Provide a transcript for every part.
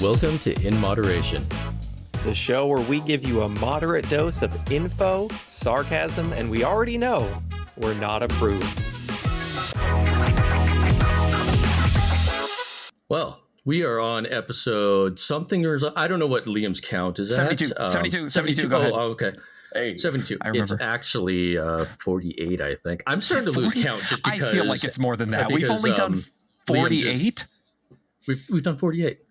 Welcome to In Moderation, the show where we give you a moderate dose of info, sarcasm, and we already know we're not approved. Well, we are on episode something or I don't know what Liam's count is. 72, 72, go ahead. Oh, okay. Hey, 72. I remember. It's actually 48, I think. I'm starting to lose count just because. I feel like it's more than that. We've only done 48. We've done 48.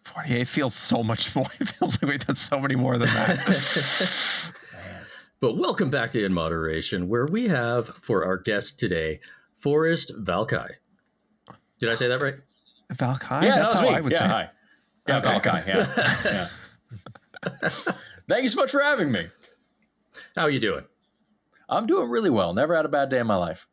48 feels so much more. It feels like we've done so many more than that. But welcome back to In Moderation, where we have for our guest today, Forrest Valkai. Did I say that right? Valkai? Yeah, that's how me. I would say hi. it. Yeah, Okay. Valkai. Yeah. Thank you so much for having me. How are you doing? I'm doing really well. Never had a bad day in my life.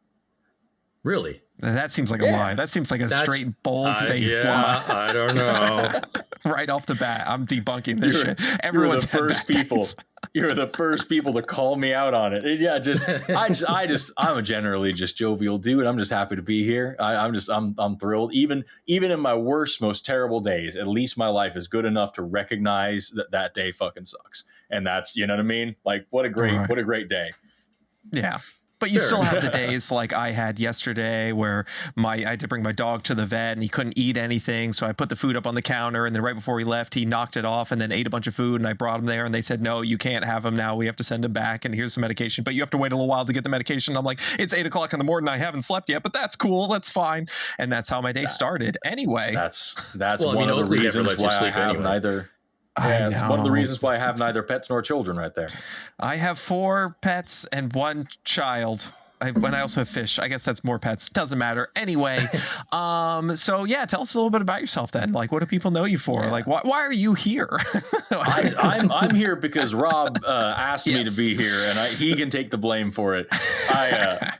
Really? That seems like a lie. That seems like a straight, bold-faced lie. I don't know. Right off the bat, I'm debunking this shit. You're Everyone's the first people. You're the first people to call me out on it. Yeah, I'm a generally just jovial dude. I'm just happy to be here. I'm thrilled. Even in my worst, most terrible days, at least my life is good enough to recognize that day fucking sucks. And that's, you know what I mean? Like, what a great day. Yeah. But you still have the days like I had yesterday where I had to bring my dog to the vet and he couldn't eat anything. So I put the food up on the counter, and then right before he left, he knocked it off and then ate a bunch of food, and I brought him there and they said, no, you can't have him now. We have to send him back, and here's some medication, but you have to wait a little while to get the medication. I'm like, it's 8 o'clock in the morning. I haven't slept yet, but that's cool. That's fine. And that's how my day started. Anyway, That's one of the reasons why I have neither. Yeah, it's one of the reasons why I have neither pets nor children right there. I have 4 pets and 1 child. And I also have fish. I guess that's more pets. Doesn't matter. Anyway, so yeah, tell us a little bit about yourself then. Like, what do people know you for? Yeah. Like, why are you here? I'm here because Rob asked me to be here, and he can take the blame for it. I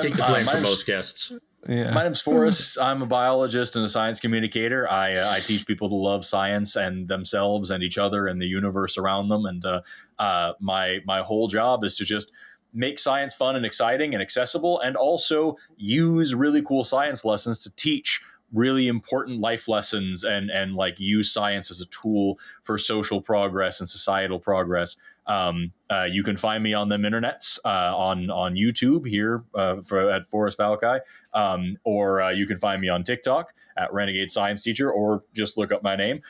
take the blame for most guests. Yeah. My name's Forrest. I'm a biologist and a science communicator. I teach people to love science and themselves and each other and the universe around them. And my whole job is to just make science fun and exciting and accessible, and also use really cool science lessons to teach really important life lessons and like use science as a tool for social progress and societal progress. You can find me on them internets, on YouTube here at Forrest Valkai, or you can find me on TikTok at Renegade Science Teacher, or just look up my name.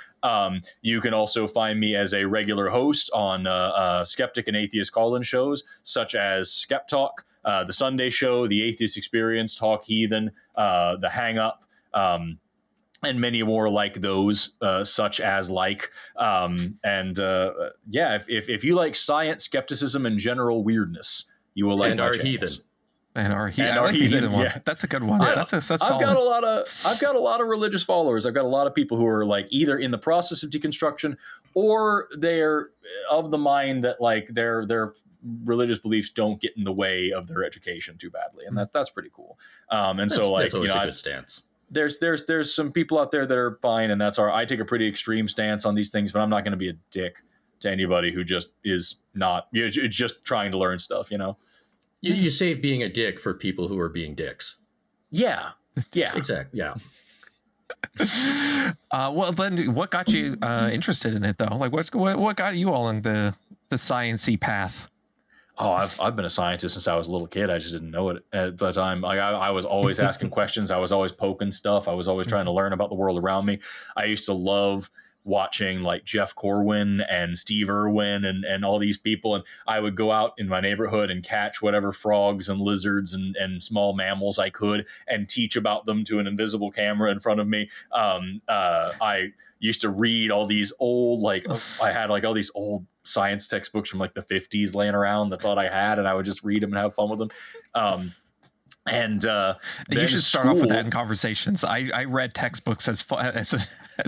You can also find me as a regular host on skeptic and atheist call-in shows such as Skep Talk, The Sunday Show, The Atheist Experience, Talk Heathen, The Hang Up, and many more like those, such as if you like science, skepticism, and general weirdness, you will like and my our channels. heathen. And our heathen. I like the heathen one. Yeah. That's a good one. That's solid. I've got a lot of religious followers. I've got a lot of people who are like either in the process of deconstruction, or they're of the mind that like their religious beliefs don't get in the way of their education too badly, and that's pretty cool. That's a good stance. There's some people out there that are fine, and I take a pretty extreme stance on these things, but I'm not going to be a dick to anybody who just is not, just trying to learn stuff, you know? You save being a dick for people who are being dicks. Yeah. Exactly. Yeah. Well, then what got you interested in it though? Like what got you all on the science-y path? Oh, I've been a scientist since I was a little kid. I just didn't know it at the time. Like I was always asking questions. I was always poking stuff. I was always trying to learn about the world around me. I used to love watching like Jeff Corwin and Steve Irwin and all these people. And I would go out in my neighborhood and catch whatever frogs and lizards and small mammals I could and teach about them to an invisible camera in front of me. I used to read all these old, I had like all these old science textbooks from like the 50s laying around. That's all I had. And I would just read them and have fun with them. You should start off with that in conversations. I read textbooks as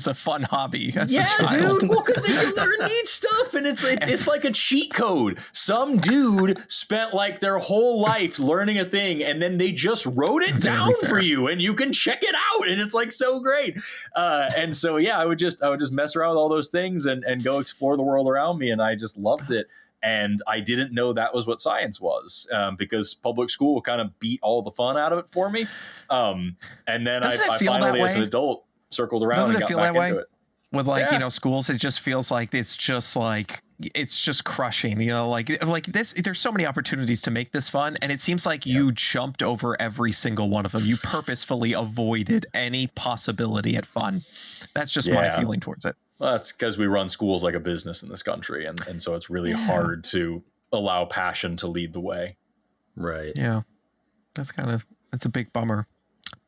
a fun hobby as a child. Dude. Well, because you learn neat stuff, and it's like a cheat code. Some dude spent like their whole life learning a thing, and then they just wrote it down for you, and you can check it out, and it's like so great. And so I would just mess around with all those things and go explore the world around me, and I just loved it. And I didn't know that was what science was, because public school kind of beat all the fun out of it for me. And then I finally, as an adult, circled around and got back into it. with like schools. It just feels like it's just crushing, like this. There's so many opportunities to make this fun, and it seems like you jumped over every single one of them. You purposefully avoided any possibility at fun. That's just my feeling towards it. Well, that's because we run schools like a business in this country, and so it's really hard to allow passion to lead the way. Right. Yeah, that's a big bummer.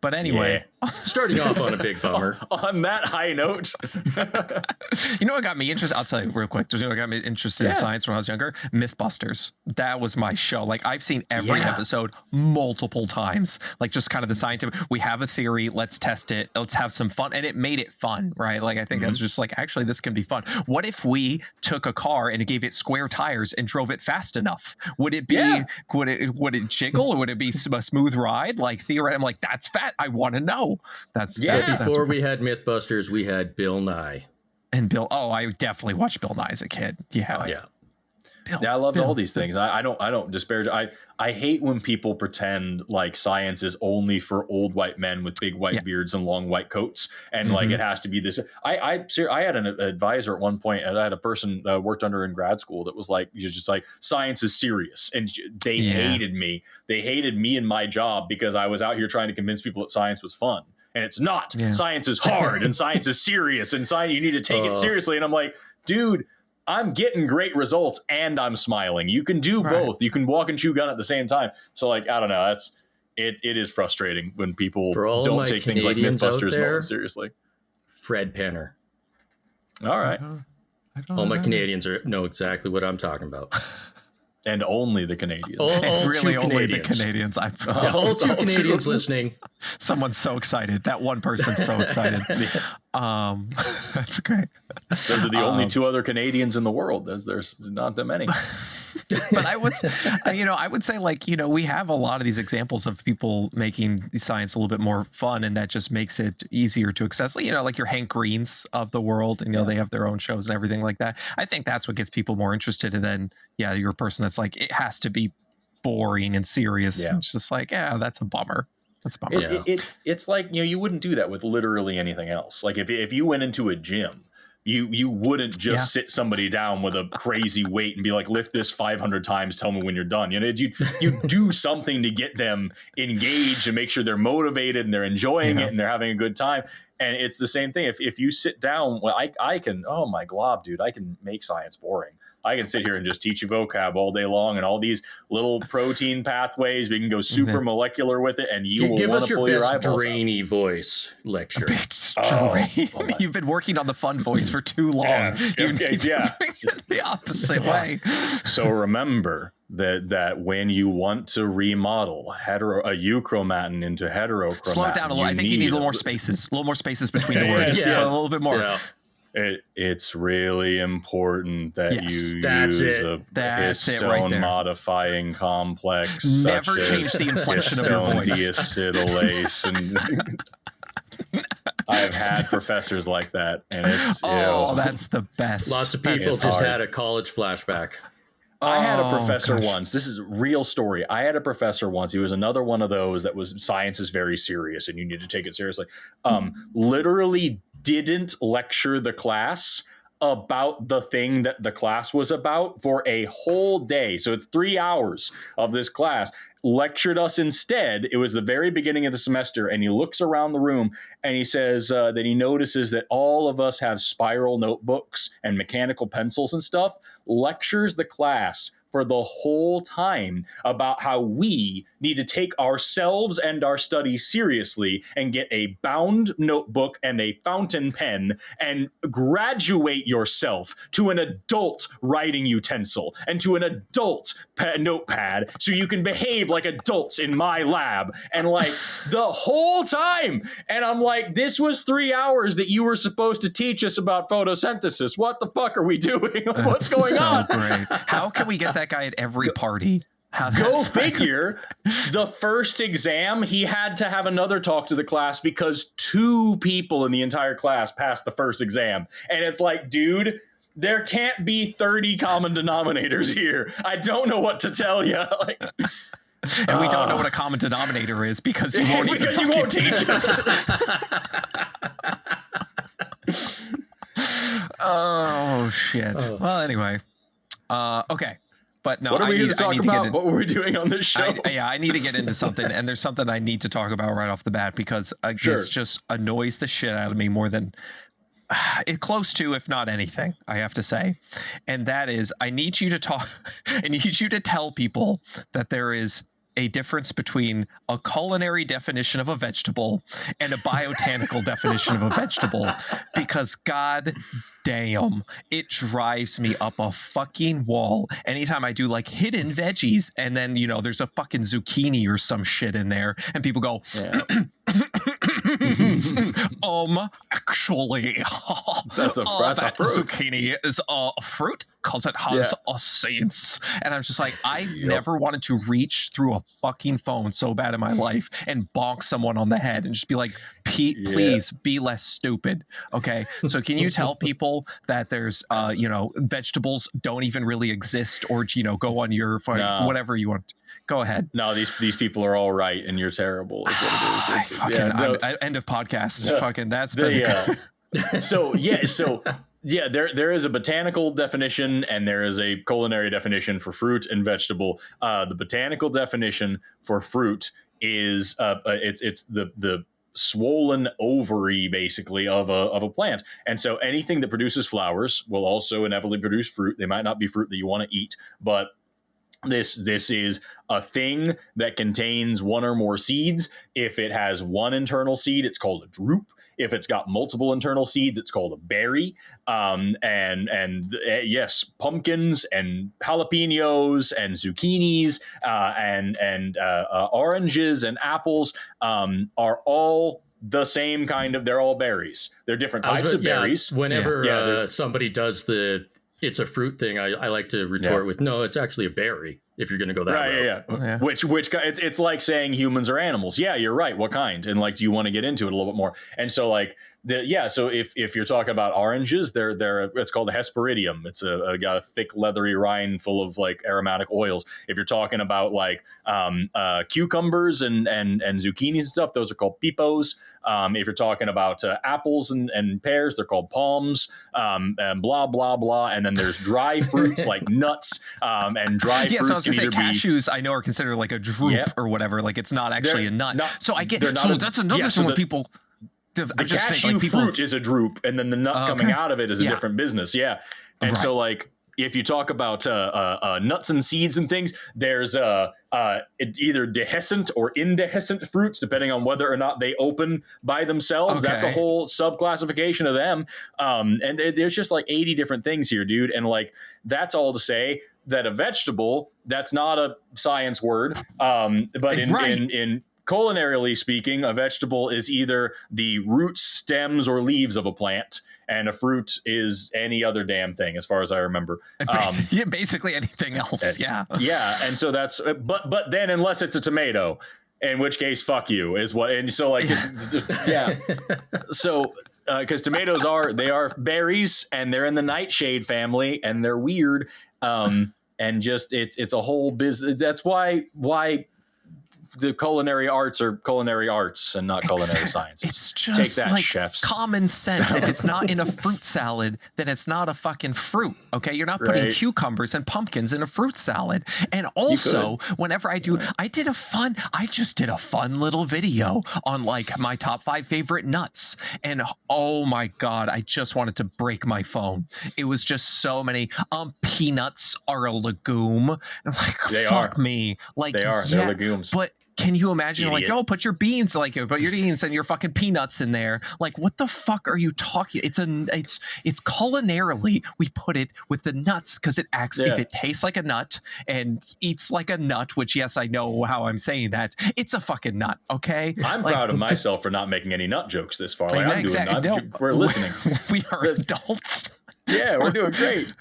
But anyway, starting off on a big bummer. On that high note, you know what got me interested? I'll tell you real quick. You know what got me interested in science when I was younger? Mythbusters. That was my show. Like I've seen every episode multiple times. Like just kind of the scientific. We have a theory. Let's test it. Let's have some fun. And it made it fun, right? Like I think that's just like actually this can be fun. What if we took a car and gave it square tires and drove it fast enough? Would it be? Would it jiggle or would it be a smooth ride? Like theoretically, I'm like that's fat. I want to know. That's before we had Mythbusters, we had Bill Nye. And Bill. Oh, I definitely watched Bill Nye as a kid. Yeah. I loved all these things. I don't disparage. I hate when people pretend like science is only for old white men with big white beards and long white coats, and like it has to be this. I had an advisor at one point, and I had a person worked under in grad school that was like, you're just like, science is serious, and they hated me. They hated me and my job because I was out here trying to convince people that science was fun, and it's not. Science is hard, and science is serious, and science you need to take it seriously. And I'm like, dude, I'm getting great results and I'm smiling. You can do both. You can walk and chew gum at the same time. So like, I don't know. It is frustrating when people don't take things like Mythbusters seriously. Fred Penner. All right. All my Canadians know exactly what I'm talking about. And only the Canadians. Really only the Canadians. All two Canadians listening. Someone's so excited. That one person's so excited. That's great. Those are the only two other Canadians in the world. There's not that many. But I would say like, we have a lot of these examples of people making science a little bit more fun, and that just makes it easier to access. Like your Hank Greens of the world, and they have their own shows and everything like that. I think that's what gets people more interested. And then, you're a person that's like, it has to be boring and serious. Yeah. It's just like, that's a bummer. That's a bummer. It's like, you wouldn't do that with literally anything else. Like if you went into a gym, you wouldn't just sit somebody down with a crazy weight and be like, lift this 500 times, tell me when you're done. You do something to get them engaged and make sure they're motivated and they're enjoying it and they're having a good time. And it's the same thing. If you sit down, well, I can, oh my glob, dude, I can make science boring. I can sit here and just teach you vocab all day long and all these little protein pathways. We can go super molecular with it, and you will want to pull your eyeballs out. Give us your best drainy voice lecture. You've been working on the fun voice for too long. You need to bring it the opposite way. So remember that when you want to remodel a euchromatin into heterochromatin, slow it down a little. I think you need a little more spaces. A little more spaces between the words. So a little bit more. Yeah. It's really important that you use a histone modifying complex. Never change the inflection of your voice. Deacetylase, and I've had professors like that, and it's that's the best. Lots of people just had a college flashback. I had a professor once. This is a real story. I had a professor once. He was another one of those that was science is very serious and you need to take it seriously. Literally didn't lecture the class about the thing that the class was about for a whole day. So it's 3 hours of this class. Lectured us instead. It was the very beginning of the semester, and he looks around the room and he says that he notices that all of us have spiral notebooks and mechanical pencils and stuff. Lectures the class for the whole time about how we need to take ourselves and our studies seriously and get a bound notebook and a fountain pen and graduate yourself to an adult writing utensil and to an adult notepad so you can behave like adults in my lab. And like the whole time. And I'm like, this was 3 hours that you were supposed to teach us about photosynthesis. What the fuck are we doing? What's going on? Great. How can we get that guy at every party? Go figure. The first exam, he had to have another talk to the class because 2 people in the entire class passed the first exam. And it's like, dude, there can't be 30 common denominators here. I don't know what to tell you. Like, and we don't know what a common denominator is because you won't, you won't teach us. shit. Well, anyway. Okay. But no, what are we here to talk about? What were we doing on this show? I need to get into something, and there's something I need to talk about right off the bat because this just annoys the shit out of me more than it close to, if not anything, I have to say. And that is, I need you to tell people that there is a difference between a culinary definition of a vegetable and a botanical definition of a vegetable, because God damn, it drives me up a fucking wall anytime I do like hidden veggies and then, you know, there's a fucking zucchini or some shit in there and people go, actually, that's a fruit. Zucchini is a fruit because it has seeds. And I'm just like, I've never wanted to reach through a fucking phone so bad in my life and bonk someone on the head and just be like, please be less stupid. Okay. So can you tell people that there's, you know, vegetables don't even really exist, or, you know, go on your whatever you want. Go ahead. No, these people are all right, and you're terrible. Is what it is. End of podcast. Fucking that's been. So there is a botanical definition and there is a culinary definition for fruit and vegetable. The botanical definition for fruit is it's the swollen ovary basically of a plant, and so anything that produces flowers will also inevitably produce fruit. They might not be fruit that you want to eat, but this is a thing that contains one or more seeds. If it has one internal seed, it's called a drupe. If it's got multiple internal seeds, it's called a berry. Yes, pumpkins and jalapenos and zucchinis and oranges and apples are all the same kind of. They're all berries. They're different types of berries. Whenever somebody does it's a fruit thing, I like to retort with, no, it's actually a berry, if you're going to go that route. Which it's like saying humans are animals. Yeah, you're right. What kind? And like, do you want to get into it a little bit more? And so like, so if you're talking about oranges, they're it's called a hesperidium. It's got a thick leathery rind full of like aromatic oils. If you're talking about like cucumbers and zucchinis and stuff, those are called pipos. If you're talking about apples and pears, they're called palms, and blah blah blah. And then there's dry fruits like nuts, and dry fruits. So I was gonna say cashews, I know, are considered like a drupe or whatever. Like it's not actually a nut. So I get. So that's another thing when people. The cashew fruit is a drupe, and then the nut coming out of it is a different business. Yeah. And so like, if you talk about nuts and seeds and things, there's either dehiscent or indehiscent fruits, depending on whether or not they open by themselves. That's a whole subclassification of them. And there's just like 80 different things here, dude. And like, that's all to say that a vegetable, that's not a science word, but in culinarily speaking, a vegetable is either the roots, stems, or leaves of a plant, and a fruit is any other damn thing, as far as I remember. Basically anything else. Yeah. And so that's, but then unless it's a tomato, in which case, fuck you is what. And so like, So, because tomatoes they are berries, and they're in the nightshade family, and they're weird. And just it's a whole business. That's why the culinary arts are culinary arts and not culinary sciences. It's just take that, like chefs. Common sense. If it's not in a fruit salad, then it's not a fucking fruit. Okay, you're not putting cucumbers and pumpkins in a fruit salad. And also, whenever I just did a fun little video on like my top 5 favorite nuts. And oh my god, I just wanted to break my phone. It was just so many. Peanuts are a legume. I'm like, fuck me. Like they're legumes. But can you imagine like, put your beans and your fucking peanuts in there? Like, what the fuck are you talking? It's culinarily, we put it with the nuts because it acts, if it tastes like a nut and eats like a nut, which yes, I know how I'm saying that, it's a fucking nut. Okay. I'm proud of myself for not making any nut jokes this far. Like, I'm doing nut. We're listening. We are adults. Yeah, we're doing great.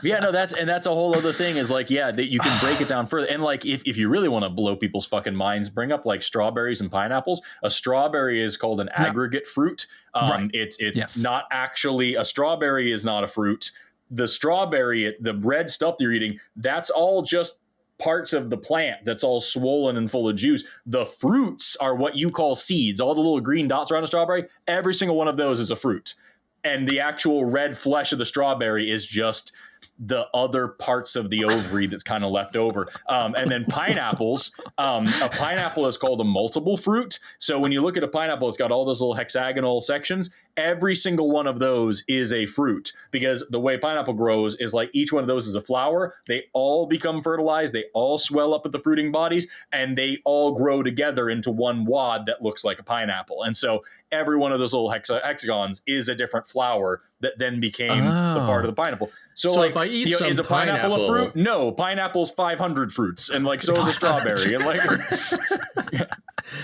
That's a whole other thing is like, that you can break it down further. And like, if you really want to blow people's fucking minds, bring up like strawberries and pineapples. A strawberry is called an aggregate fruit. It's not actually, a strawberry is not a fruit. The strawberry, the red stuff that you're eating, that's all just parts of the plant that's all swollen and full of juice. The fruits are what you call seeds. All the little green dots around a strawberry, every single one of those is a fruit. and the actual red flesh of the strawberry is just the other parts of the ovary that's kind of left over. And then pineapples, a pineapple is called a multiple fruit. So when you look at a pineapple, it's got all those little hexagonal sections. Every single one of those is a fruit, because the way pineapple grows is like each one of those is a flower. They all become fertilized. They all swell up at the fruiting bodies, and they all grow together into one wad that looks like a pineapple. And so every one of those little hexagons is a different flower that then became the part of the pineapple. So like, if I eat some is a pineapple a fruit? No, pineapple's 500 fruits, and like so is a strawberry. And like,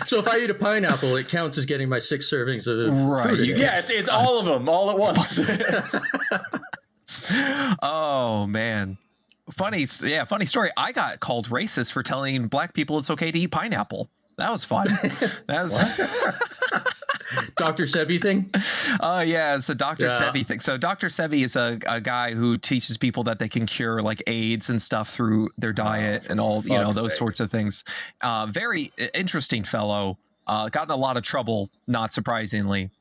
so if I eat a pineapple, it counts as getting my 6 servings of fruit. Yeah, it's all of them all at once. Oh man, funny story. I got called racist for telling black people it's okay to eat pineapple. That was fun. That was Dr. Sebi thing? Yeah, it's the Dr. Sebi thing. So Dr. Sebi is a guy who teaches people that they can cure like AIDS and stuff through their diet and all, those sorts of things. Very interesting fellow. Got in a lot of trouble, not surprisingly.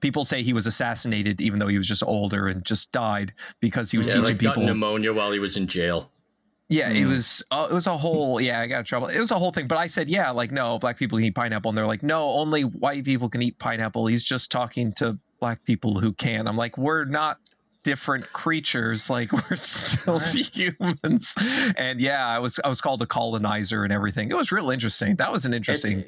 People say he was assassinated even though he was just older and just died because he was teaching people. Got pneumonia while he was in jail. Yeah, it was a whole, I got in trouble. It was a whole thing, but I said, no, black people can eat pineapple. And they're like, no, only white people can eat pineapple. He's just talking to black people who can. I'm like, we're not different creatures. Like, we're still humans. And I was called a colonizer and everything. It was real interesting. That was an interesting.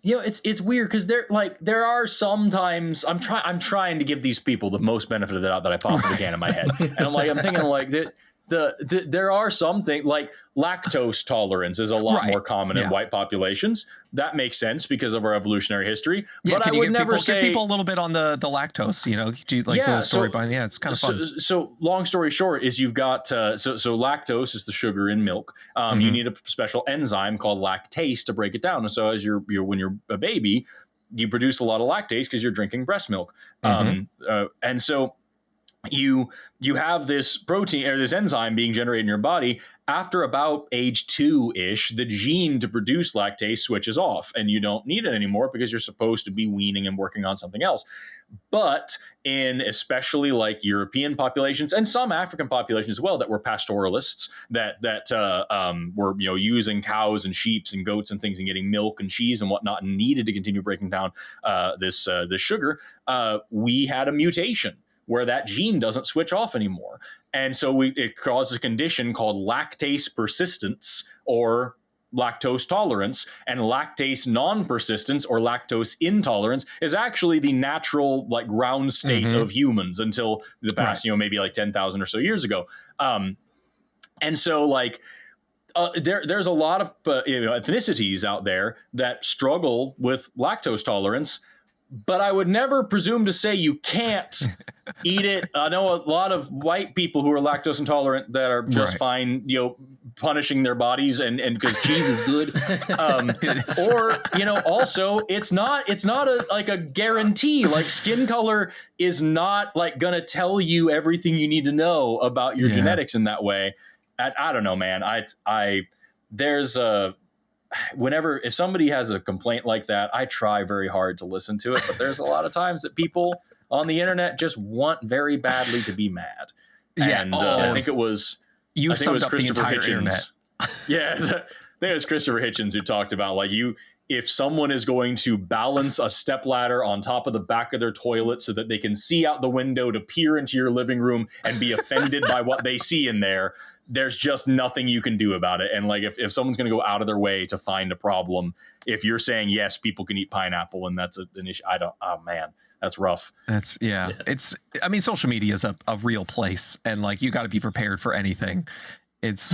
It's weird because there are sometimes I'm trying to give these people the most benefit of the doubt that I possibly can in my head. And I'm thinking like that. There are some things like lactose tolerance is a lot more common in white populations. That makes sense because of our evolutionary history. But I would never say give people a little bit on the lactose. Do you like the story behind? Yeah, it's kind of fun. So long story short is you've got so lactose is the sugar in milk. You need a special enzyme called lactase to break it down. And so as when you're a baby, you produce a lot of lactase because you're drinking breast milk. And so you have this protein or this enzyme being generated in your body. After about age 2-ish, the gene to produce lactase switches off and you don't need it anymore because you're supposed to be weaning and working on something else. But in especially like European populations and some African populations as well that were pastoralists that were using cows and sheep and goats and things and getting milk and cheese and whatnot and needed to continue breaking down this sugar, we had a mutation where that gene doesn't switch off anymore. And so it causes a condition called lactase persistence or lactose tolerance, and lactase non-persistence or lactose intolerance is actually the natural like ground state of humans until the past, maybe like 10,000 or so years ago. And so like, there's a lot of ethnicities out there that struggle with lactose tolerance, but I would never presume to say you can't eat it. I know a lot of white people who are lactose intolerant that are just fine, punishing their bodies and because cheese is good. Or, also it's not a guarantee. Like skin color is not like going to tell you everything you need to know about your genetics in that way. I don't know, man. If somebody has a complaint like that, I try very hard to listen to it, but there's a lot of times that people on the internet just want very badly to I think it was Christopher Hitchens. I think it was Christopher Hitchens who talked about like if someone is going to balance a stepladder on top of the back of their toilet so that they can see out the window to peer into your living room and be offended by what they see in there, there's just nothing you can do about it. And like if someone's going to go out of their way to find a problem, if you're saying yes, people can eat pineapple and that's an issue, that's rough. It's social media is a real place, and like you got to be prepared for anything. It's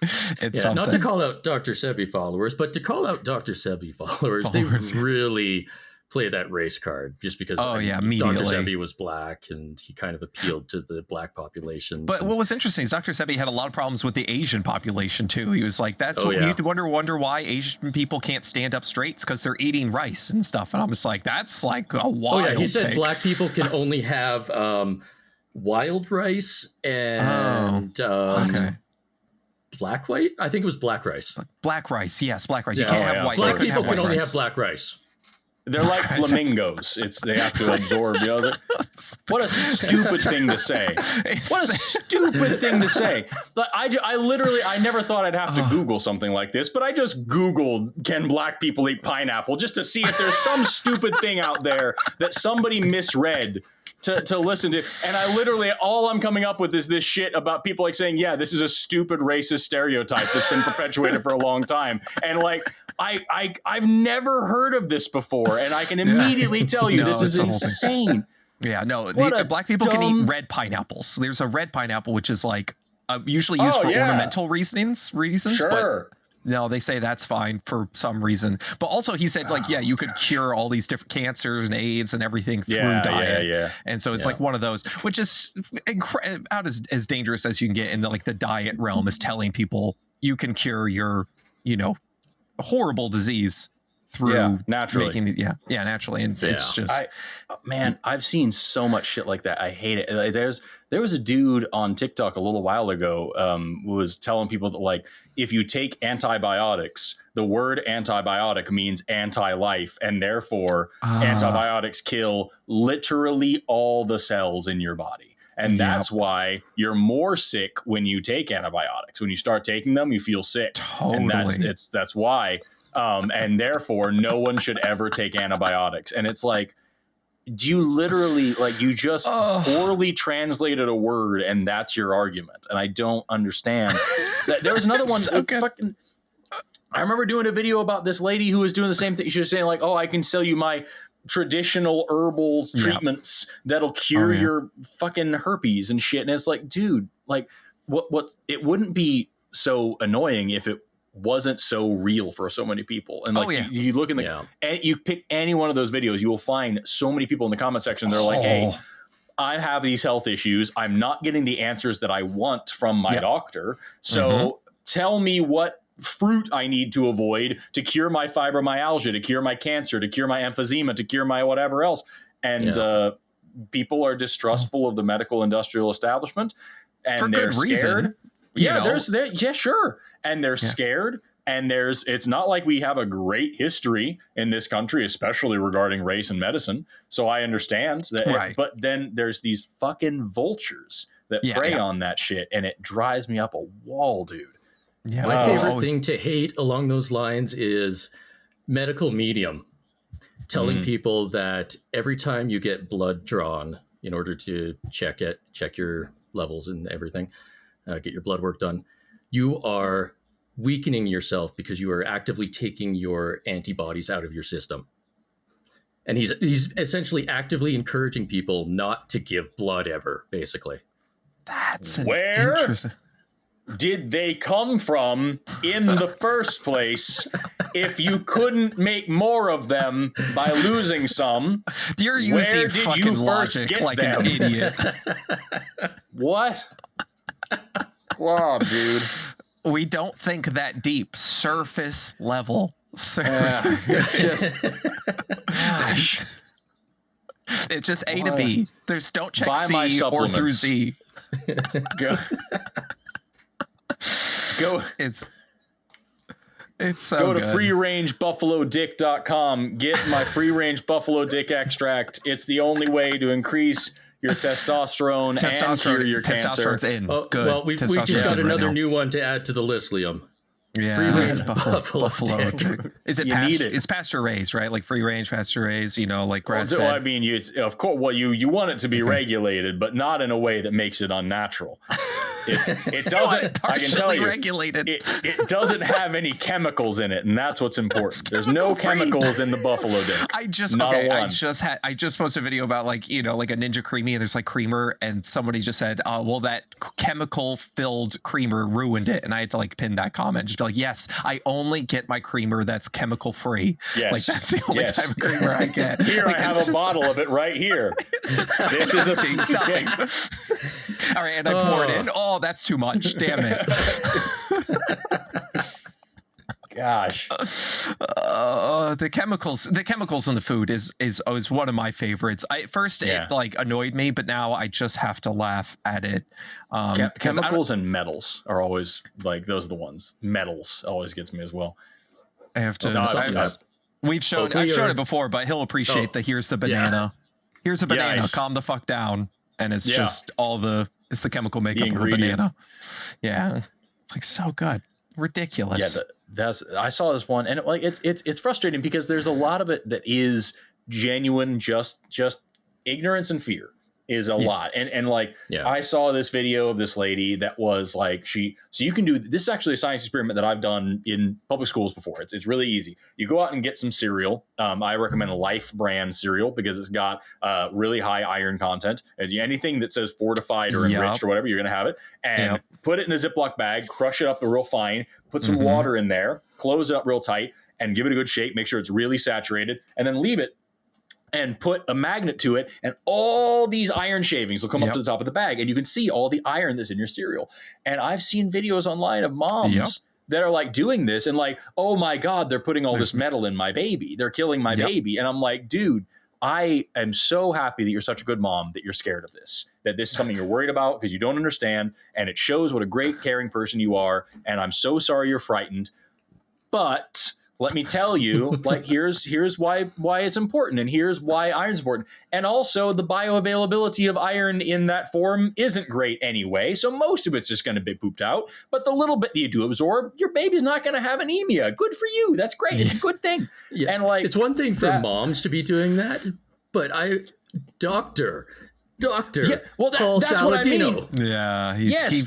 not to call out Dr. Sebi followers, but to call out Dr. Sebi followers. They really play that race card just because Dr. Sebi was black and he kind of appealed to the black populations. But what was interesting is Dr. Sebi had a lot of problems with the Asian population too. He was like, you wonder why Asian people can't stand up straight because they're eating rice and stuff. And I'm just like, that's like a wild he said take. Black people can only have wild rice and black white. I think it was black rice. Black rice, yes, black rice. Yeah. You can't have white. Black people can only have black rice. They're like flamingos. They have to absorb. What a stupid thing to say. What a stupid thing to say. But I never thought I'd have to Google something like this, but I just Googled, can black people eat pineapple, just to see if there's some stupid thing out there that somebody misread to listen to. And I literally, all I'm coming up with is this shit about people like saying, yeah, this is a stupid racist stereotype that's been perpetuated for a long time. And like, I've never heard of this before, and I can immediately tell you this is insane. Yeah, no, black people can eat red pineapples. There's a red pineapple, which is like usually used for ornamental reasons. Sure. But no, they say that's fine for some reason. But also he said you could cure all these different cancers and AIDS and everything through diet. Yeah. And so it's like one of those, which is about as dangerous as you can get in the diet realm, is telling people you can cure your, horrible disease through naturally. Naturally. And it's just I've seen so much shit like that. I hate it. Like, there was a dude on TikTok a little while ago who was telling people that, like, if you take antibiotics, the word antibiotic means anti-life, and therefore antibiotics kill literally all the cells in your body. And that's why you're more sick when you take antibiotics. When you start taking them, you feel sick. Totally. And that's why. And therefore, no one should ever take antibiotics. And it's like, do you literally, like, you just poorly translated a word, and that's your argument? And I don't understand. There was another one. I remember doing a video about this lady who was doing the same thing. She was saying, like, I can sell you my traditional herbal treatments that'll cure your fucking herpes and shit. And it's like, dude, like, what it wouldn't be so annoying if it wasn't so real for so many people. And like, you look in and you pick any one of those videos, you will find so many people in the comment section. They're like, hey, I have these health issues. I'm not getting the answers that I want from my doctor. So tell me what fruit I need to avoid to cure my fibromyalgia, to cure my cancer, to cure my emphysema, to cure my whatever else. And people are distrustful of the medical industrial establishment, and for they're good scared. Reason. Sure. And they're scared. And it's not like we have a great history in this country, especially regarding race and medicine. So I understand that. But then there's these fucking vultures that prey on that shit, and it drives me up a wall, dude. Yeah, my favorite thing to hate along those lines is medical medium telling people that every time you get blood drawn in order to check your levels and everything, get your blood work done, you are weakening yourself because you are actively taking your antibodies out of your system. And he's essentially actively encouraging people not to give blood ever, basically. That's interesting. Did they come from in the first place if you couldn't make more of them by losing some? You're using fucking logic like an idiot. What? Wow, dude. We don't think that deep. Surface level. It's just... It's just A to B. Don't check Buy C or through Z. Go. It's so go to good. freerangebuffalodick.com. Get my free range buffalo dick extract. It's the only way to increase your testosterone and cure your cancer. Testosterone's in. Good. Well, we just got another new one to add to the list, Liam. Yeah, free range buffalo. Is it need it? It's pasture raised, right? Like free range pasture raised, like grass fed. Well, I mean, of course. Well, you want it to be regulated, but not in a way that makes it unnatural. It doesn't. I can tell you, regulated. It doesn't have any chemicals in it, and that's what's important. There's no chemicals in the buffalo dick. I just posted a video about like a Ninja Creamy, and there's like creamer, and somebody just said, well, that chemical filled creamer ruined it, and I had to like pin that comment, just be like, yes, I only get my creamer that's chemical free. Yes, like that's the only type of creamer I get. Here, like, I have a bottle of it right here. This is a thing. All right, and I pour it in. Oh, that's too much. Damn it. Gosh. The chemicals in the food is one of my favorites. It like annoyed me, but now I just have to laugh at it. Chemicals and metals are always like, those are the ones. Metals always gets me as well. I have to. I've shown it before, but he'll appreciate here's the banana. Yeah. Here's a banana. Nice. Calm the fuck down. And it's just it's the chemical makeup of a banana. Yeah. It's like so good. Ridiculous. Yeah, I saw this one, and it's frustrating because there's a lot of it that is genuine, just ignorance and fear is a lot. And I saw this video of this lady that was like, so you can do, this is actually a science experiment that I've done in public schools before. It's really easy. You go out and get some cereal. I recommend a Life brand cereal because it's got really high iron content. Anything that says fortified or enriched or whatever, you're going to have it. And put it in a Ziploc bag, crush it up real fine, put some water in there, close it up real tight, and give it a good shake. Make sure it's really saturated, and then leave it. And put a magnet to it, and all these iron shavings will come up to the top of the bag, and you can see all the iron that's in your cereal. And I've seen videos online of moms that are like doing this, and like, oh my God, they're putting all this metal in my baby. They're killing my baby. And I'm like, dude, I am so happy that you're such a good mom that you're scared of this, that this is something you're worried about because you don't understand, and it shows what a great caring person you are. And I'm so sorry you're frightened, but let me tell you, like, here's why it's important, and here's why iron's important. And also the bioavailability of iron in that form isn't great anyway. So most of it's just going to be pooped out. But the little bit that you do absorb, your baby's not going to have anemia. Good for you. That's great. It's a good thing. And like, it's one thing for moms to be doing that, but doctor. Yeah, well, that's what I mean. Yeah.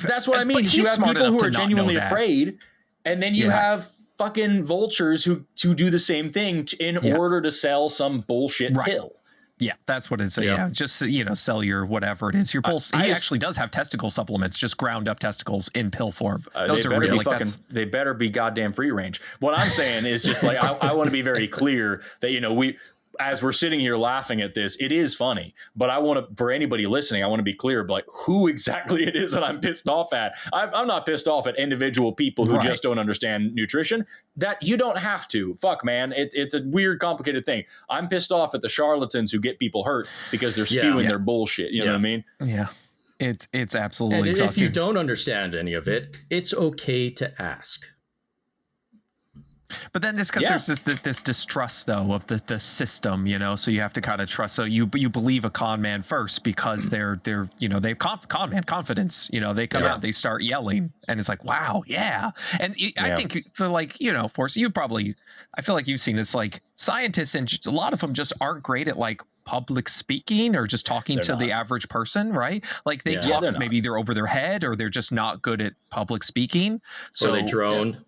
That's what I mean. You have people who are genuinely afraid, and then you have fucking vultures who do the same thing in order to sell some bullshit pill. Yeah, that's what it's. Yeah, just sell your whatever it is. Your bull. He actually does have testicle supplements, just ground up testicles in pill form. Those are really they better be goddamn free range. What I'm saying is just like I want to be very clear that as we're sitting here laughing at this, it is funny, but I want to, for anybody listening, I want to be clear, like who exactly it is that I'm pissed off at. I'm not pissed off at individual people who just don't understand nutrition. That you don't have to. Fuck, man. It's a weird, complicated thing. I'm pissed off at the charlatans who get people hurt because they're spewing their bullshit. You know what I mean? Yeah. It's absolutely exhausting. If you don't understand any of it, it's okay to ask. But then there's this distrust though of the system, so you have to kind of trust. So you believe a con man first because they're they've con man confidence. They come out, they start yelling, and it's like, wow, yeah. And I think for Forrest, I feel like you've seen this, like scientists, and a lot of them just aren't great at like public speaking or just talking to the average person, right? Like they talk, maybe they're over their head, or they're just not good at public speaking. So they drone.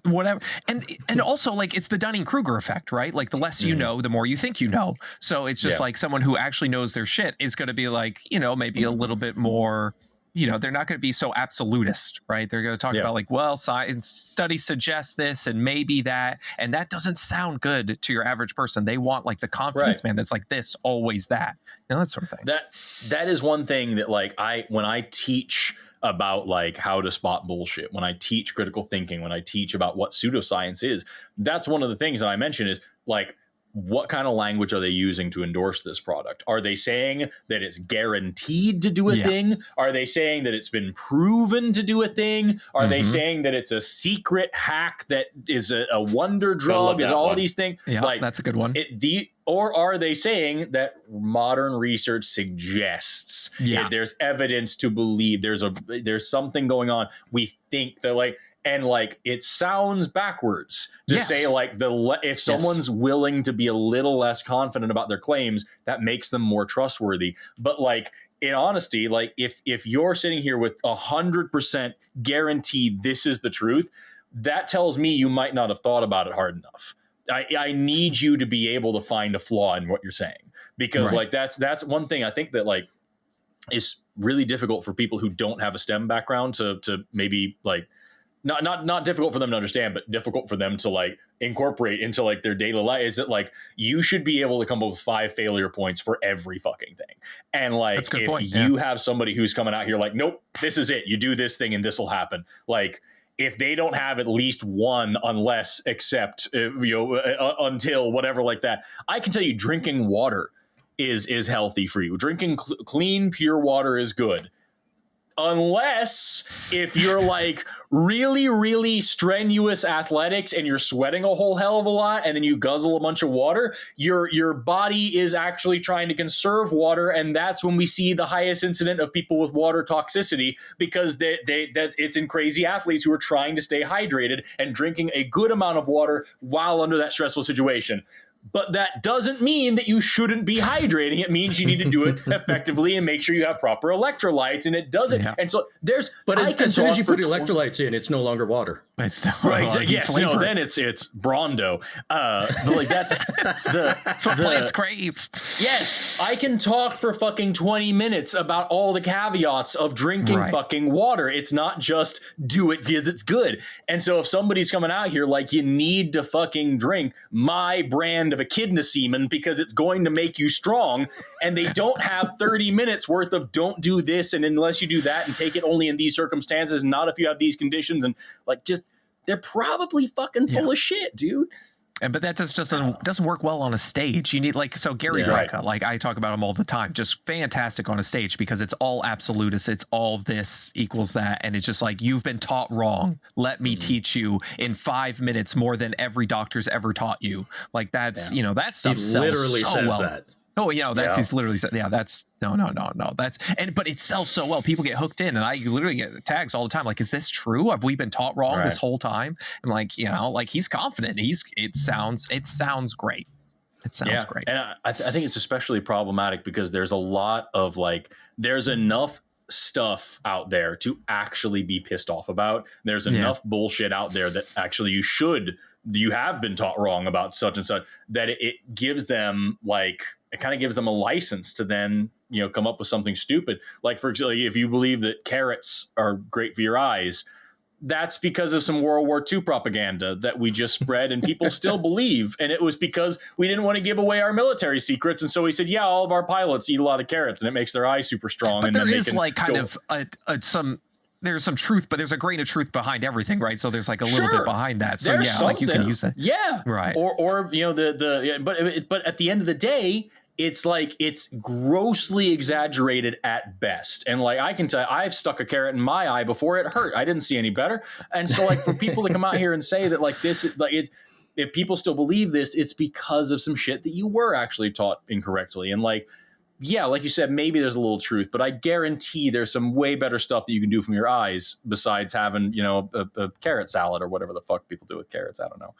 Whatever, and also like it's the Dunning-Kruger effect, right? Like the less you know, the more you think you know. So it's just like someone who actually knows their shit is going to be like, maybe a little bit more, they're not going to be so absolutist, right? They're going to talk about like, well, science studies suggest this and maybe that, and that doesn't sound good to your average person. They want like the confidence man that's like this, always that, that sort of thing. That is one thing that like when I teach about like how to spot bullshit, when I teach critical thinking, when I teach about what pseudoscience is, that's one of the things that I mention is like, what kind of language are they using to endorse this product? Are they saying that it's guaranteed to do a thing? Are they saying that it's been proven to do a thing? Are they saying that it's a secret hack that is a wonder drug? Is all these things? Yeah, like, that's a good one. Or are they saying that modern research suggests there's evidence to believe there's something going on? We think that like. And like it sounds backwards to say like if someone's willing to be a little less confident about their claims, that makes them more trustworthy. But like in honesty, like if you're sitting here with 100% guaranteed this is the truth, that tells me you might not have thought about it hard enough. I need you to be able to find a flaw in what you're saying, because like that's one thing I think that like is really difficult for people who don't have a STEM background to maybe like. Not difficult for them to understand, but difficult for them to like incorporate into like their daily life. Is that like you should be able to come up with 5 failure points for every fucking thing. And like if you have somebody who's coming out here like, nope, this is it. You do this thing and this will happen. Like if they don't have at least one, except until whatever like that, I can tell you drinking water is healthy for you. Drinking clean, pure water is good. unless if you're like really, really strenuous athletics and you're sweating a whole hell of a lot and then you guzzle a bunch of water, your body is actually trying to conserve water, and that's when we see the highest incident of people with water toxicity, because it's in crazy athletes who are trying to stay hydrated and drinking a good amount of water while under that stressful situation. But that doesn't mean that you shouldn't be hydrating. It means you need to do it effectively and make sure you have proper electrolytes, and it doesn't. Yeah. And so there's, but as soon as you put the electrolytes in, it's no longer water. It's not right. Yes. No. Then it's Brondo. Like that's what plants crave. Yes, I can talk for fucking 20 minutes about all the caveats of drinking fucking water. It's not just do it because it's good. And so if somebody's coming out here like you need to fucking drink my brand of echidna semen because it's going to make you strong, and they don't have 30 minutes worth of don't do this and unless you do that and take it only in these circumstances, not if you have these conditions, and like just they're probably fucking full of shit, dude. But that just doesn't work well on a stage. You need Gary Draka, like I talk about him all the time, just fantastic on a stage because it's all absolutist. It's all this equals that. And it's just like, you've been taught wrong. Let me teach you in 5 minutes more than every doctor's ever taught you. Like that's, that stuff he literally sells so says well. That. Oh, he's literally said, that's no. But it sells so well. People get hooked in, and I literally get tags all the time. Like, is this true? Have we been taught wrong this whole time? And like, he's confident. It sounds great. It sounds great. And I think it's especially problematic because there's a lot of there's enough stuff out there to actually be pissed off about. There's enough bullshit out there that actually you have been taught wrong about such and such, that it gives them it kind of gives them a license to then, come up with something stupid. Like, for example, if you believe that carrots are great for your eyes, that's because of some World War II propaganda that we just spread and people still believe. And it was because we didn't want to give away our military secrets. And so we said, all of our pilots eat a lot of carrots and it makes their eyes super strong. But and there is there's some truth, but there's a grain of truth behind everything, right? So there's a little bit behind that. So you can use that. Yeah. Right. Or but at the end of the day, it's it's grossly exaggerated at best. And I can tell you, I've stuck a carrot in my eye before it hurt. I didn't see any better. And so for people to come out here and say that this if people still believe this, it's because of some shit that you were actually taught incorrectly. And like you said, maybe there's a little truth, but I guarantee there's some way better stuff that you can do from your eyes besides having, a carrot salad or whatever the fuck people do with carrots. I don't know.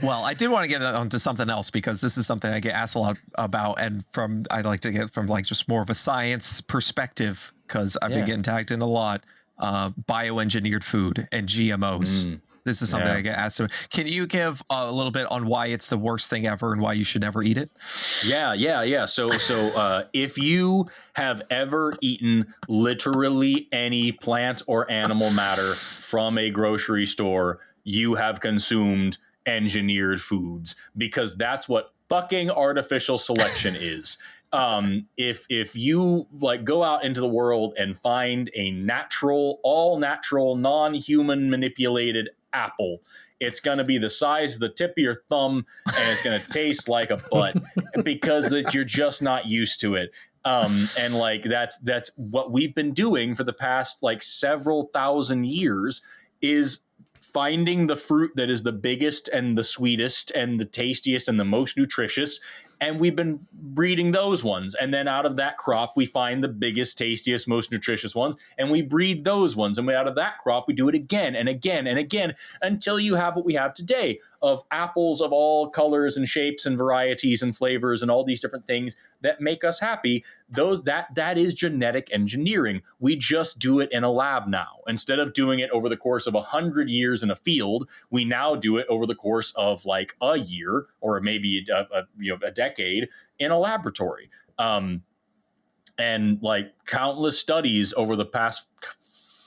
Well, I did want to get onto something else because this is something I get asked a lot about, and I'd like to get from just more of a science perspective because I've been getting tagged in a lot. Bioengineered food and GMOs. This is something I get asked about. Can you give a little bit on why it's the worst thing ever and why you should never eat it? Yeah. So if you have ever eaten literally any plant or animal matter from a grocery store, you have consumed engineered foods, because that's what fucking artificial selection is. If you go out into the world and find a all natural, non-human manipulated apple, it's going to be the size of the tip of your thumb and it's going to taste like a butt because you're just not used to it. And that's what we've been doing for the past several thousand years, is finding the fruit that is the biggest and the sweetest and the tastiest and the most nutritious. And we've been breeding those ones. And then out of that crop, we find the biggest, tastiest, most nutritious ones. And we breed those ones. And out of that crop, we do it again and again and again until you have what we have today of apples of all colors and shapes and varieties and flavors and all these different things that make us happy. That is genetic engineering. We just do it in a lab now. Instead of doing it over the course of 100 years in a field, we now do it over the course of a year or maybe a decade in a laboratory. And countless studies over the past,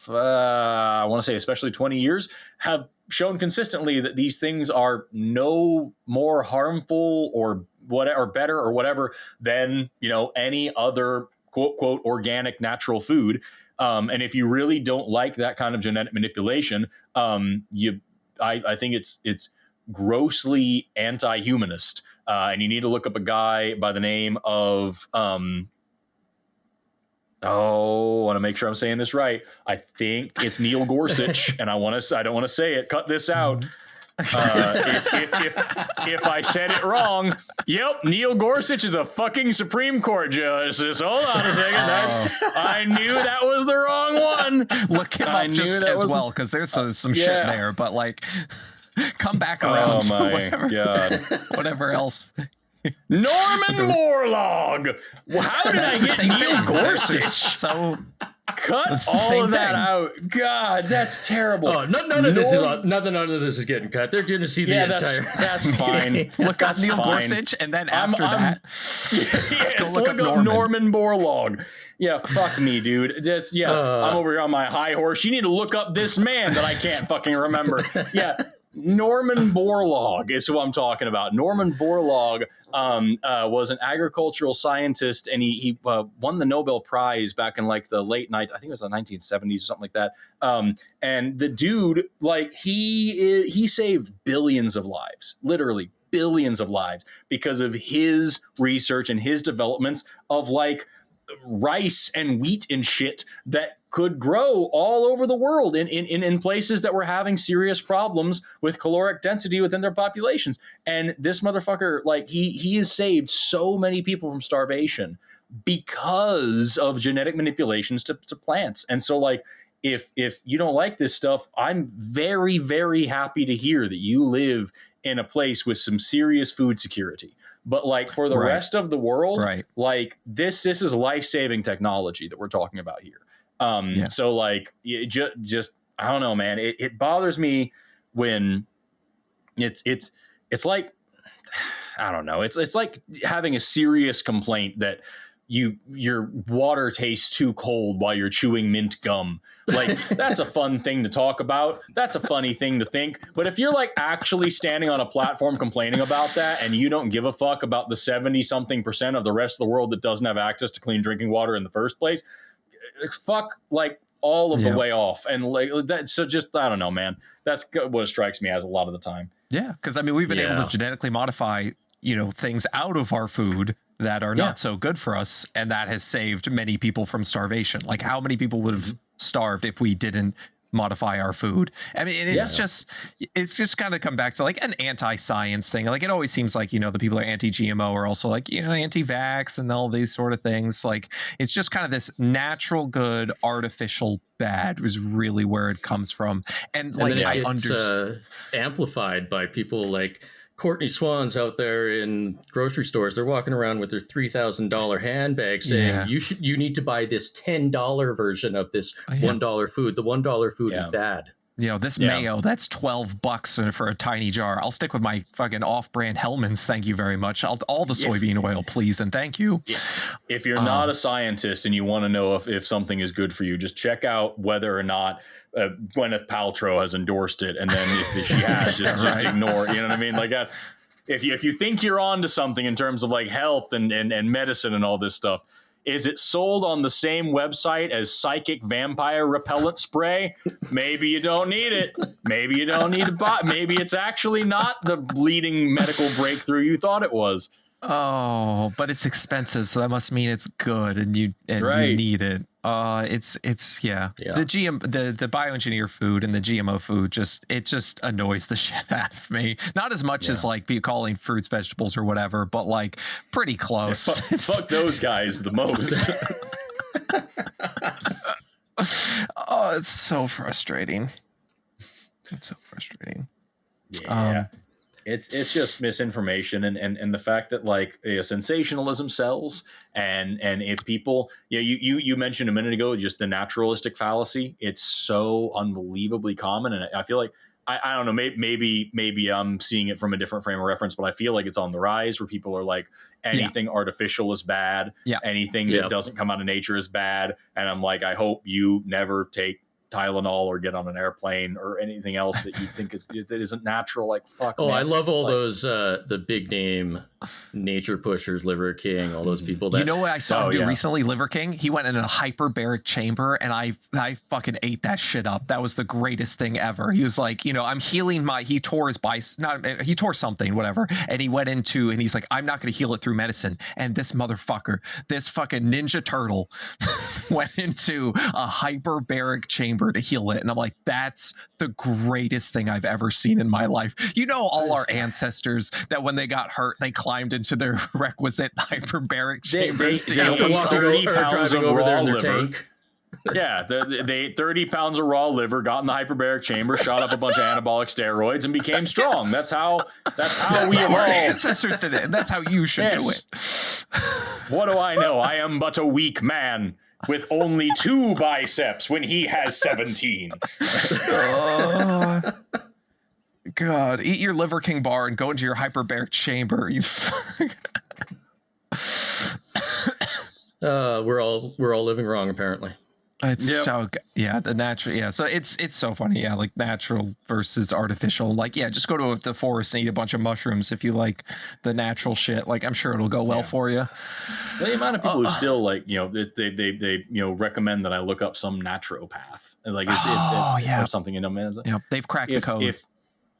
I want to say especially 20 years, have shown consistently that these things are no more harmful or better or whatever than any other quote quote organic natural food. And if you really don't like that kind of genetic manipulation, I think it's grossly anti-humanist and you need to look up a guy by the name of I want to make sure I'm saying this right. I think it's Neil Gorsuch, and I don't want to say it. Cut this out. If I said it wrong, yep, Neil Gorsuch is a fucking Supreme Court justice. Hold on a second. I knew that was the wrong one. Look him up just as well, because there's some shit there, but like, come back around to whatever else. Norman Borlaug. How did I get Neil Gorsuch? So cut all of that out. God, that's terrible. Oh, none of this is getting cut. They're going to see the entire. That's fine. Look up Neil Gorsuch, and then after that, go look up Norman Borlaug. Yeah, fuck me, dude. I'm over here on my high horse. You need to look up this man that I can't fucking remember. Yeah. Norman Borlaug is who I'm talking about. Norman Borlaug was an agricultural scientist, and he won the Nobel Prize back in like the late night. I think it was the 1970s or something like that. And the dude, like he saved billions of lives, literally billions of lives, because of his research and his developments of like rice and wheat and shit that could grow all over the world in places that were having serious problems with caloric density within their populations. And this motherfucker, like he has saved so many people from starvation because of genetic manipulations to plants. And so like, if you don't like this stuff, I'm very, very happy to hear that you live in a place with some serious food security. But like for the rest of the world, like this is life-saving technology that we're talking about here. So like just I don't know, man. It bothers me when it's like, I don't know. It's like having a serious complaint that your water tastes too cold while you're chewing mint gum. Like that's a fun thing to talk about. That's a funny thing to think. But if you're like actually standing on a platform complaining about that, and you don't give a fuck about the 70-something% of the rest of the world that doesn't have access to clean drinking water in the first place, fuck like all of the way off. And like that, so just I don't know, man. That's what it strikes me as a lot of the time. Yeah, because I mean we've been able to genetically modify things out of our food that are not so good for us, and that has saved many people from starvation. Like how many people would have starved if we didn't modify our food? I mean, it's just kind of come back to like an anti-science thing. Like it always seems like the people that are anti-GMO are also like anti-vax and all these sort of things. Like it's just kind of this natural good, artificial bad was really where it comes from. And like I understand amplified by people like Courtney Swan's out there in grocery stores. They're walking around with their $3,000 handbag saying you need to buy this $10 version of this $1 food. The $1 food is bad. This mayo, that's $12 for a tiny jar. I'll stick with my fucking off-brand Hellmann's. Thank you very much. All the soybean oil, please, and thank you. If you're not a scientist and you want to know if something is good for you, just check out whether or not Gwyneth Paltrow has endorsed it, and then if she has, just ignore. You know what I mean? Like that's if you think you're onto something in terms of like health and medicine and all this stuff. Is it sold on the same website as psychic vampire repellent spray? Maybe you don't need it. Maybe you don't need to buy. Maybe it's actually not the bleeding medical breakthrough you thought it was. Oh, but it's expensive, so that must mean it's good, and you need it. The bioengineered food and the GMO food just annoys the shit out of me. Not as much as like calling fruits vegetables or whatever, but like pretty close. Fuck those guys the most. Oh, it's so frustrating. Yeah. It's just misinformation and the fact that like sensationalism sells and if people you mentioned a minute ago just the naturalistic fallacy. It's so unbelievably common, and I feel like I don't know, maybe I'm seeing it from a different frame of reference, but I feel like it's on the rise where people are like anything artificial is bad, anything that doesn't come out of nature is bad, and I'm like, I hope you never take Tylenol or get on an airplane or anything else that you think that isn't natural. Like fuck. Man. I love all those the big name Nature Pushers, Liver King, all those people. That, you know what I saw him do recently, Liver King? He went in a hyperbaric chamber, and I fucking ate that shit up. That was the greatest thing ever. He was like, I'm healing he tore his he tore something, whatever, and he went into, and he's like, I'm not going to heal it through medicine. And this motherfucker, this fucking Ninja Turtle went into a hyperbaric chamber to heal it. And I'm like, that's the greatest thing I've ever seen in my life. All our ancestors that when they got hurt, they climbed into their requisite hyperbaric chambers to have to walk 30 pounds of raw liver. Tank. Yeah, they ate 30 pounds of raw liver, got in the hyperbaric chamber, shot up a bunch of anabolic steroids, and became strong. That's how we evolved. Our ancestors did it, and that's how you should do it. What do I know? I am but a weak man with only 2 biceps when he has 17. God, eat your Liver King bar and go into your hyperbaric chamber. We're all living wrong, apparently. It's the natural. So it's so funny. Yeah, like natural versus artificial. Like, just go to the forest and eat a bunch of mushrooms if you like the natural shit. Like, I'm sure it'll go well for you. The amount of people who still they recommend that I look up some naturopath, like or something in them. Yeah, they've cracked the code.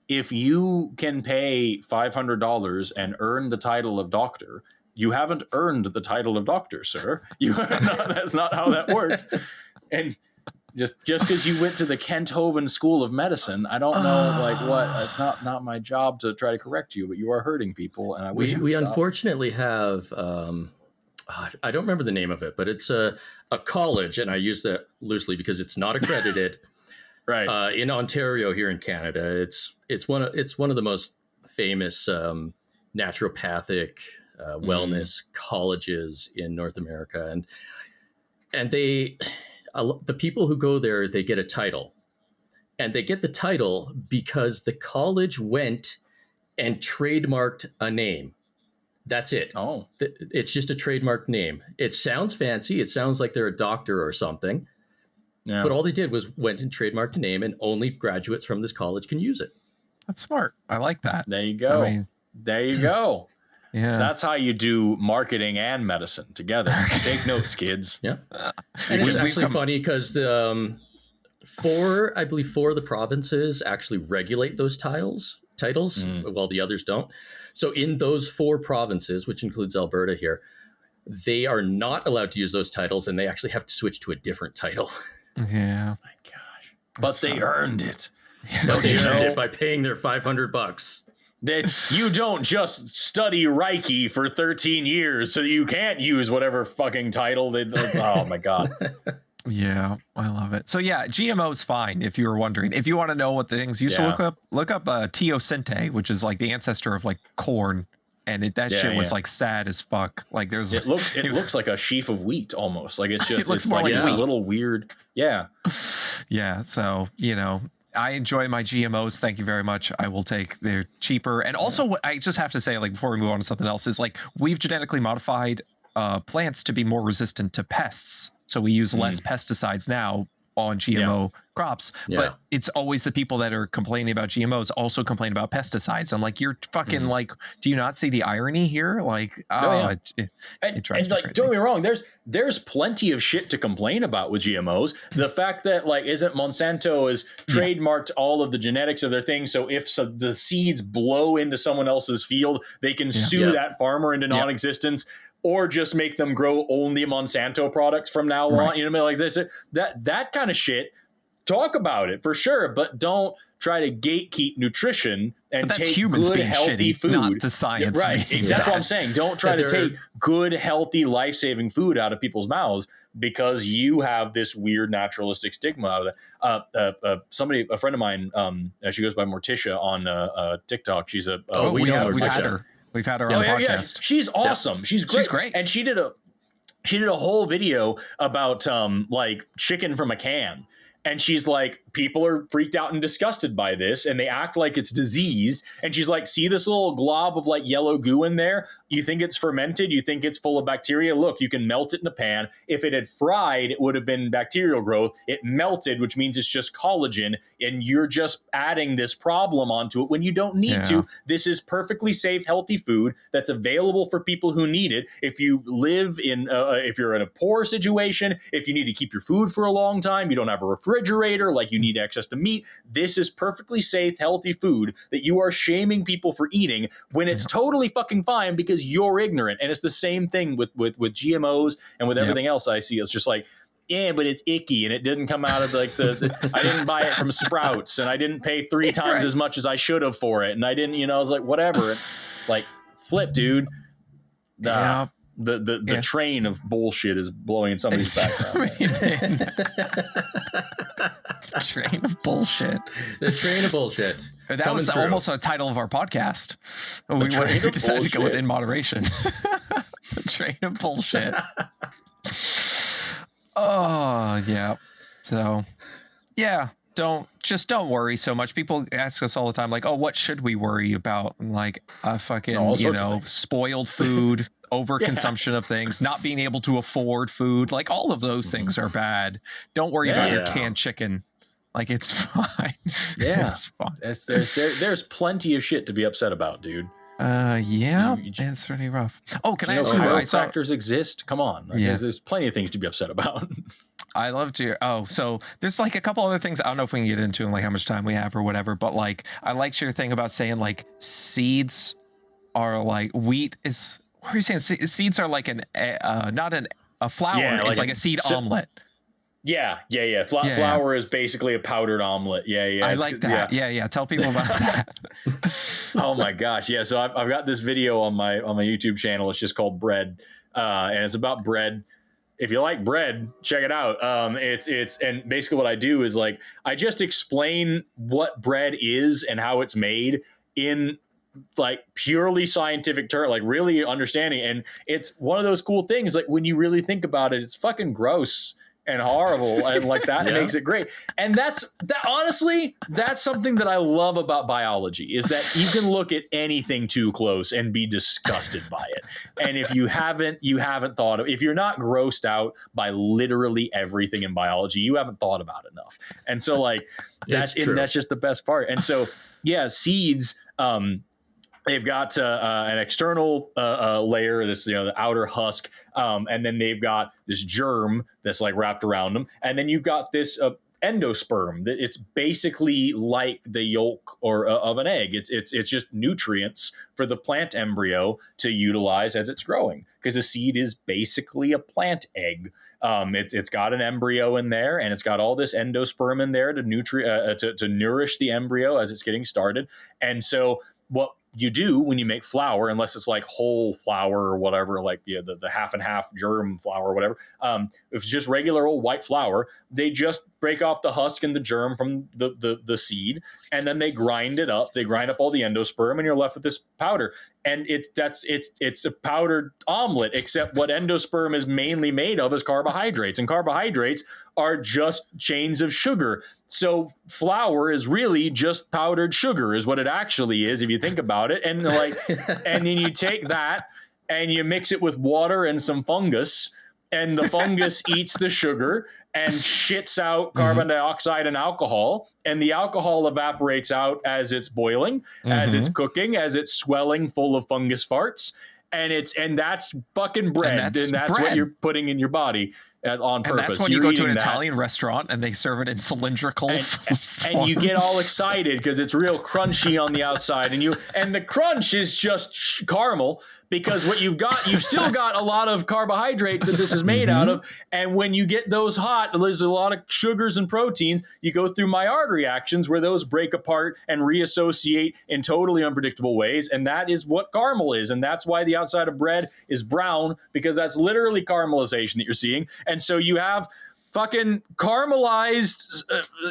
If you can pay $500 and earn the title of doctor, you haven't earned the title of doctor, sir. That's not how that works. And just because you went to the Kenthoven School of Medicine, I don't know what. It's not my job to try to correct you, but you are hurting people, and I wish we unfortunately have. I don't remember the name of it, but it's a college, and I use that loosely because it's not accredited. Right. In Ontario here in Canada, it's one of the most famous naturopathic wellness colleges in North America, and the people who go there, they get a title, and they get the title because the college went and trademarked a name. That's it. Oh, it's just a trademarked name. It sounds fancy. It sounds like they're a doctor or something. Yeah. But all they did was went and trademarked a name, and only graduates from this college can use it. That's smart. I like that. There you go. There you go. Yeah. That's how you do marketing and medicine together. Take notes, kids. Yeah. And it's actually funny because four of the provinces actually regulate those titles, while the others don't. So in those 4 provinces, which includes Alberta here, they are not allowed to use those titles, and they actually have to switch to a different title. Yeah. My gosh. But they earned it. They earned it by paying their $500. That you don't just study Reiki for 13 years so you can't use whatever fucking title oh my God. Yeah, I love it. So yeah, GMO's fine if you were wondering. If you want to know what the things used to look up teosinte, which is like the ancestor of like corn, and that shit was like sad as fuck. Like there's it looks like a sheaf of wheat almost. Like it's just it's more like a little weird. Yeah. Yeah, so I enjoy my GMOs. Thank you very much. I will take. They're cheaper. And also what I just have to say, like before we move on to something else, is like we've genetically modified plants to be more resistant to pests. So we use less pesticides now on GMO crops, but it's always the people that are complaining about GMOs also complain about pesticides. I'm like, you're fucking like, do you not see the irony here? Like, it drives me crazy. Don't get me wrong, there's plenty of shit to complain about with GMOs. The fact that isn't Monsanto has trademarked all of the genetics of their thing, so if the seeds blow into someone else's field, they can sue that farmer into non-existence. Or just make them grow only Monsanto products from now on. You know what I mean? Like this, that kind of shit. Talk about it for sure, but don't try to gatekeep nutrition and take good, healthy food. Not the science. That's what I'm saying. Don't try to take good, healthy, life-saving food out of people's mouths because you have this weird naturalistic stigma out of that. A friend of mine, she goes by Morticia on TikTok. She's we've had her. We've had her on the podcast. Yeah. She's awesome. Yeah. She's great. And she did a whole video about chicken from a can. And she's like, people are freaked out and disgusted by this, and they act like it's disease. And she's like, see this little glob of like yellow goo in there? You think it's fermented? You think it's full of bacteria? Look, you can melt it in a pan. If it had fried, it would have been bacterial growth. It melted, which means it's just collagen, and you're just adding this problem onto it when you don't need to. This is perfectly safe, healthy food that's available for people who need it. If you live in, if you're in a poor situation, if you need to keep your food for a long time, you don't have a refrigerator, like you need access to meat, this is perfectly safe, healthy food that you are shaming people for eating when it's totally fucking fine because you're ignorant. And it's the same thing with GMOs and with everything else I see. It's just like, yeah, but it's icky and it didn't come out of like the I didn't buy it from Sprouts and I didn't pay 3 times as much as I should have for it. And I didn't, I was like, whatever. Like, flip, dude. The train of bullshit is blowing in somebody's background. Train of bullshit. The train of bullshit. That was almost a title of our podcast. We decided to go with in moderation. The train of bullshit. Oh yeah. So yeah. Don't worry so much. People ask us all the time, like, oh, what should we worry about? Like fucking, spoiled food, overconsumption of things, not being able to afford food. Like all of those things are bad. Don't worry about your canned chicken. Like it's fine. Yeah. It's fine. There's plenty of shit to be upset about, dude. It's really rough. Oh, can I ask you? Chiropractors exist? Come on. There's plenty of things to be upset about. I love to. Oh, so there's like a couple other things. I don't know if we can get into and like how much time we have or whatever, but like I liked your thing about saying like seeds are like wheat is. What are you saying? Seeds are like not a flour. Yeah, it's like a seed omelet. Yeah. Flour is basically a powdered omelet. Yeah. I like that. Yeah. Tell people about that. Oh my gosh. Yeah. So I've got this video on my YouTube channel. It's just called Bread, and it's about bread. If you like bread, check it out. It's and basically what I do is like I just explain what bread is and how it's made in like purely scientific term, like really understanding. And it's one of those cool things. Like when you really think about it, it's fucking gross and horrible, and like that makes it great. And honestly, that's something that I love about biology is that you can look at anything too close and be disgusted by it. And if you haven't thought of, if you're not grossed out by literally everything in biology, you haven't thought about it enough. And so like that's just the best part. And so seeds, they've got an external layer, this the outer husk, and then they've got this germ that's like wrapped around them, and then you've got this endosperm that it's basically like the yolk of an egg. It's just nutrients for the plant embryo to utilize as it's growing, because a seed is basically a plant egg. It's got an embryo in there, and it's got all this endosperm in there to nourish the embryo as it's getting started. And so what you do when you make flour, unless it's like whole flour or whatever, like the half and half germ flour or whatever, if it's just regular old white flour, they just break off the husk and the germ from the seed, and then they grind it up. They grind up all the endosperm, and you're left with this powder. And it's a powdered omelet, except what endosperm is mainly made of is carbohydrates, and carbohydrates are just chains of sugar. So flour is really just powdered sugar is what it actually is, if you think about it. And and then you take that and you mix it with water and some fungus, and the fungus eats the sugar and shits out carbon dioxide and alcohol, and the alcohol evaporates out as it's boiling, as it's cooking, as it's swelling full of fungus farts, and that's fucking bread, and that's what you're putting in your body on purpose. And that's when you go to an Italian restaurant and they serve it in cylindrical and you get all excited because it's real crunchy on the outside, and the crunch is just caramel, because what you've still got a lot of carbohydrates that this is made out of. And when you get those hot, there's a lot of sugars and proteins. You go through Maillard reactions where those break apart and reassociate in totally unpredictable ways. And that is what caramel is. And that's why the outside of bread is brown, because that's literally caramelization that you're seeing. And so you have fucking caramelized,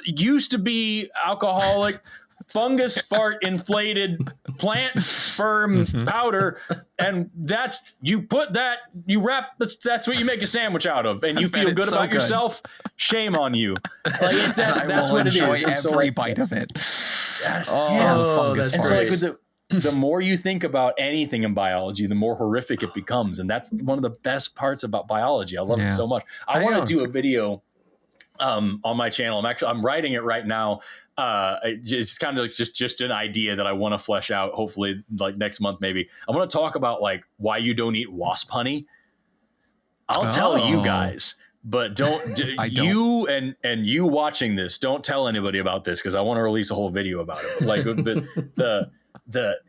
used to be alcoholic fungus fart inflated plant sperm powder, and you wrap that's what you make a sandwich out of, and you feel good about yourself. Shame on you. Like that's what it is. Enjoy every bite of it. Yes, fungus and farts. so like the more you think about anything in biology, the more horrific it becomes, and that's one of the best parts about biology. I love it so much. I want to do a video on my channel. I'm writing it right now. It's kind of like just an idea that I want to flesh out. Hopefully, like next month, maybe. I want to talk about like why you don't eat wasp honey. I'll tell you guys, but don't. You and you watching this, don't tell anybody about this because I want to release a whole video about it. Like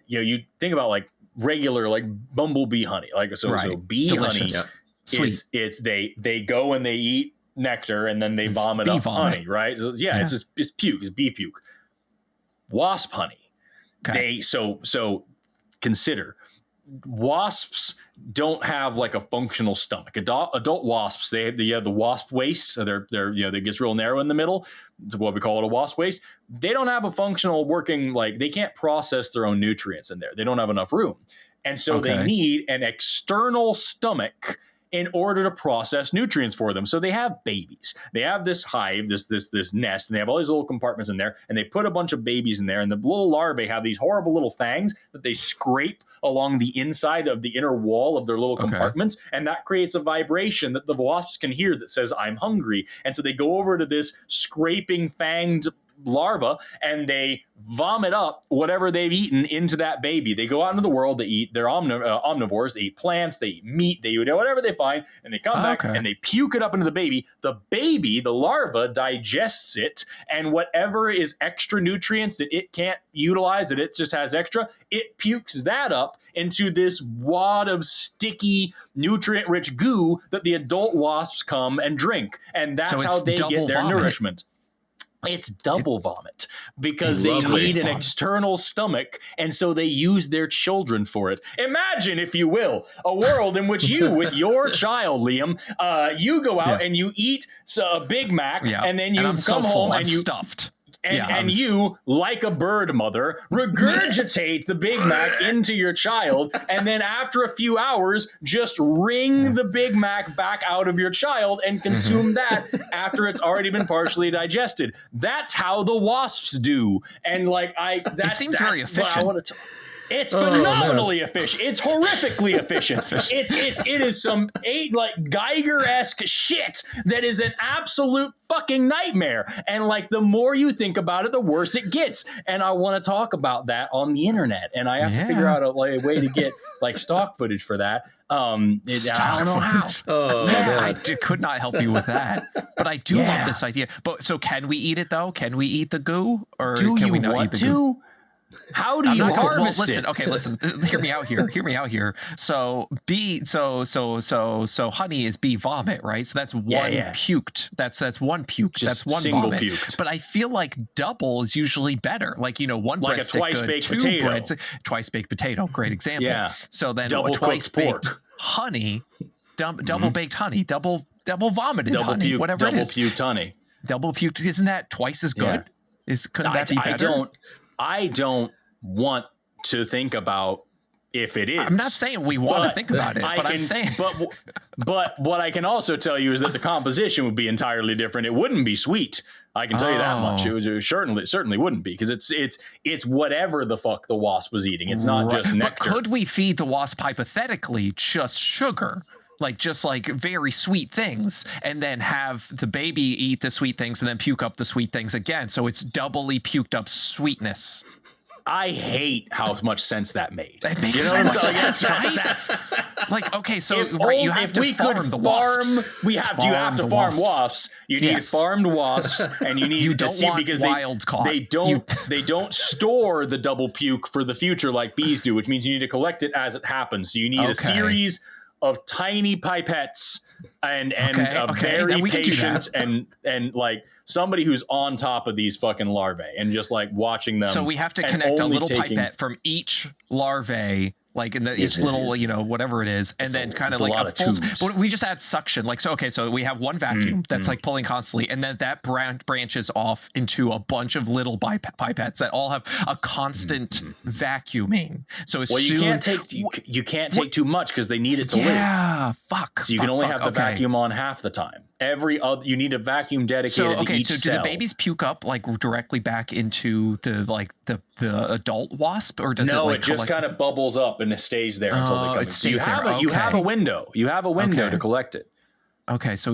you think about like regular like bumblebee honey, like so bee Delicious. honey. Sweet. It's they go and they eat nectar and then they vomit up honey, right? It's puke, it's bee puke. Wasp honey. Okay. So consider wasps don't have like a functional stomach. Adult wasps, they have the wasp waist, so they're they gets real narrow in the middle. It's what we call it, a wasp waist. They don't have a functional working, like they can't process their own nutrients in there. They don't have enough room. And so they need an external stomach in order to process nutrients for them. So they have babies. They have this hive, this nest, and they have all these little compartments in there, and they put a bunch of babies in there, and the little larvae have these horrible little fangs that they scrape along the inside of the inner wall of their little compartments, and that creates a vibration that the wasps can hear that says, I'm hungry. And so they go over to this scraping fanged larva and they vomit up whatever they've eaten into that baby. They go out into the world, they eat, they're omnivores, they eat plants, they eat meat, they eat whatever they find, and they come back and they puke it up into the baby. The larva digests it, and whatever is extra nutrients that it can't utilize, that it just has extra, it pukes that up into this wad of sticky, nutrient-rich goo that the adult wasps come and drink. And that's how they get their nourishment. It's double vomit because they need an external stomach, and so they use their children for it. Imagine, if you will, a world in which you, with your child, Liam, you go out and you eat a Big Mac, and then you come home and you stuffed. And you, like a bird mother, regurgitate the Big Mac into your child, and then after a few hours, just wring the Big Mac back out of your child and consume that after it's already been partially digested. That's how the wasps do. And that seems very efficient. It's phenomenally efficient. It's horrifically efficient. It is some Geiger-esque shit that is an absolute fucking nightmare. And the more you think about it, the worse it gets. And I want to talk about that on the internet. And I have to figure out a way to get stock footage for that. I don't know how. I could not help you with that. But I do love this idea. But so can we eat it though? Can we eat the goo? Or can we not eat the goo? How do you harvest it? Okay, listen. Hear me out here. So honey is bee vomit, right? So that's one puked. That's one puke. Just that's one single vomit. Puked. But I feel like double is usually better. One like a twice baked potato. Twice baked potato. Great example. Yeah. So then double twice baked pork. Honey, double baked honey, double vomited honey, whatever it is. Double puked honey. Double puked. Isn't that twice as good? Couldn't that be better? I don't want to think about if it is. I'm not saying we want to think about it, I'm saying. But what I can also tell you is that the composition would be entirely different. It wouldn't be sweet. I can tell you that much. It certainly wouldn't be, because it's whatever the fuck the wasp was eating. It's not just nectar. But could we feed the wasp hypothetically just sugar? Just very sweet things, and then have the baby eat the sweet things and then puke up the sweet things again. So it's doubly puked up sweetness. I hate how much sense that made. That makes so much sense, right? You have to farm the wasps. You have to farm wasps. You need farmed wasps, and you need to see, because wild caught. They don't store the double puke for the future like bees do, which means you need to collect it as it happens. So you need a series of tiny pipettes and very patient and like somebody who's on top of these fucking larvae and just like watching them. So we have to connect a little pipette from each larvae, like in each little, you know, whatever it is, and then kind of like a full. But we just add suction, like so. Okay, so we have one vacuum that's like pulling constantly, and then that branches off into a bunch of little pipettes that all have a constant vacuuming. So you can't take too much because they need it to live. Yeah, fuck. So you can only have the vacuum on half the time. You need a vacuum dedicated to each cell. So do the babies puke up like directly back into the adult wasp, or does it just kind of bubbles up and it stays there until they come in. So you have a window. You have a window to collect it. Okay, so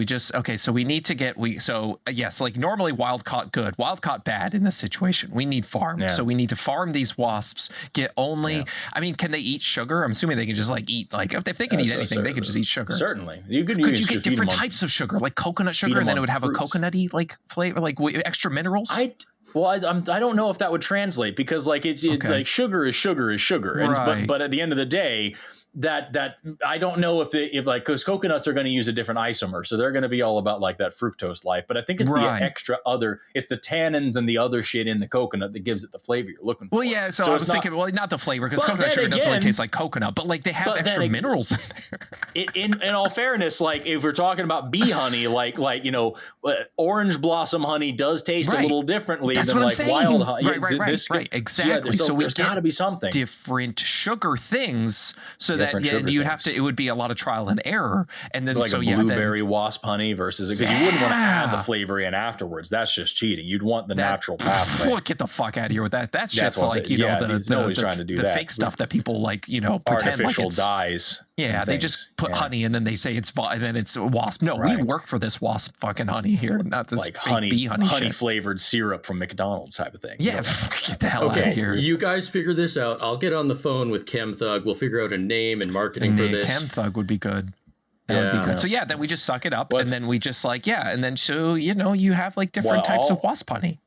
we need to get yes, like normally wild caught good, wild caught bad in this situation. We need farm. Yeah. So we need to farm these wasps. Get only I mean, can they eat sugar? I'm assuming they can just like eat if they can eat anything, they can just eat sugar. Certainly. Could you get different types of sugar, like coconut sugar, and then it would have a coconutty like flavor, like extra minerals? I don't know if that would translate because like it's like sugar is sugar is sugar. Right. But at the end of the day, that I don't know if because coconuts are going to use a different isomer, so they're going to be all about like that fructose life. But I think it's it's the tannins and the other shit in the coconut that gives it the flavor you're looking for. Well, yeah. So I was thinking, not the flavor, because coconut sugar doesn't really taste like coconut, but like they have extra minerals in there. In all fairness, like if we're talking about bee honey, like you know, orange blossom honey does taste a little differently than like wild honey. Right. Exactly. So there's got to be something different sugar things, so that you'd have to. It would be a lot of trial and error, and then like a blueberry wasp honey versus because you wouldn't want to add the flavor in afterwards. That's just cheating. You'd want the natural pathway. Get the fuck out of here with that. That's just like nobody's trying to do the fake stuff that people like pretend artificial like it's dyes. Yeah, they just put honey and then they say it's and then it's wasp. No, we work for this wasp fucking honey here, not this like fake bee honey flavored syrup from McDonald's type of thing. Yeah, get the hell out of here. You guys figure this out. I'll get on the phone with ChemThug. We'll figure out a name and marketing for this. ChemThug would be good. That would be good. So then we just suck it up, and then we just and then you have like different types of wasp honey.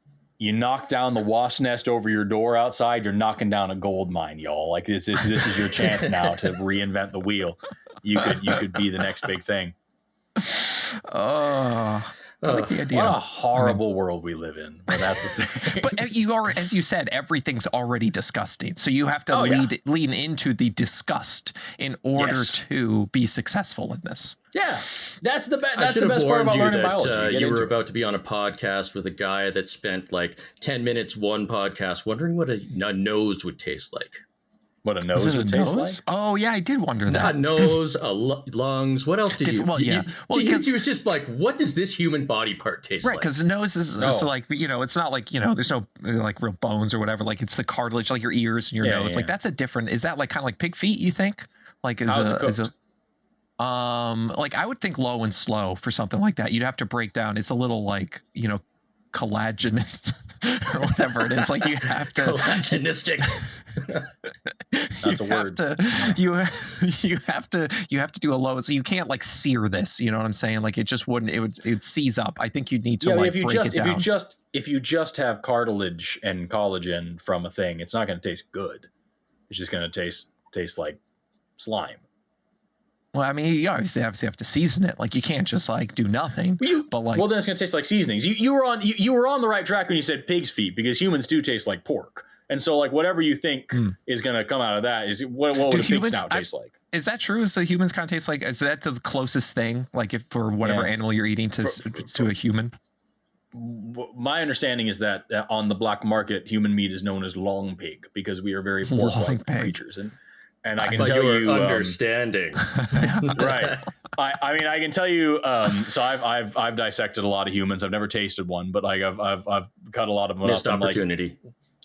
You knock down the wasp nest over your door outside, you're knocking down a gold mine, y'all. Like this is your chance now to reinvent the wheel. You could be the next big thing. I like the idea. What a horrible world we live in. Well, that's the thing. But as you said, everything's already disgusting. So you have to lean into the disgust in order to be successful in this. Yeah, that's the best part about learning biology. You were about to be on a podcast with a guy that spent like 10 minutes one podcast wondering what a nose would taste like. What a nose would taste like? Oh, yeah, I did wonder that. A nose, lungs. What else did you? Well, yeah. He was just like, what does this human body part taste like? Right, because the nose is like, it's not like, there's no like real bones or whatever. Like it's the cartilage, like your ears and your nose. Yeah. Like that's a different. Is that like kind of like pig feet? You think? Like how's it cooked? Like I would think low and slow for something like that. You'd have to break down. It's a little like collagenist or whatever it is. Like you have to collagenistic. That's a word. You have to do a low, so you can't like sear this. You know what I'm saying? Like it just wouldn't. It would seize up. I think you'd need to break it down. If you just have cartilage and collagen from a thing, it's not going to taste good. It's just going to taste like slime. Well, I mean, you obviously have to season it. Like you can't just like do nothing. But like, well, then it's gonna taste like seasonings. You were on the right track when you said pig's feet, because humans do taste like pork, and so like whatever you think is gonna come out of that is what would a pig snout taste like? Is that true? So humans kind of taste like? Is that the closest thing? Like if for whatever animal you're eating to a human? My understanding is that on the black market, human meat is known as long pig because we are very pork-like creatures, and I can tell you understanding. Right. I mean, I can tell you. So I've dissected a lot of humans. I've never tasted one, but like I've cut a lot of them missed up. Opportunity.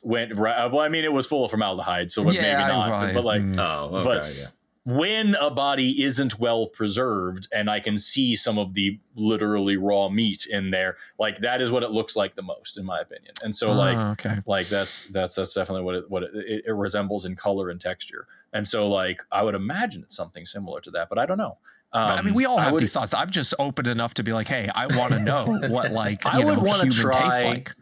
And, like, well, I mean, it was full of formaldehyde, so maybe not. Right. But like, okay, when a body isn't well preserved, and I can see some of the literally raw meat in there, like that is what it looks like the most, in my opinion. And so, like that's definitely what it resembles in color and texture. And so, like, I would imagine it's something similar to that, but I don't know. But, I mean, we all have these thoughts. I'm just open enough to be like, hey, I want to know what like human tastes like.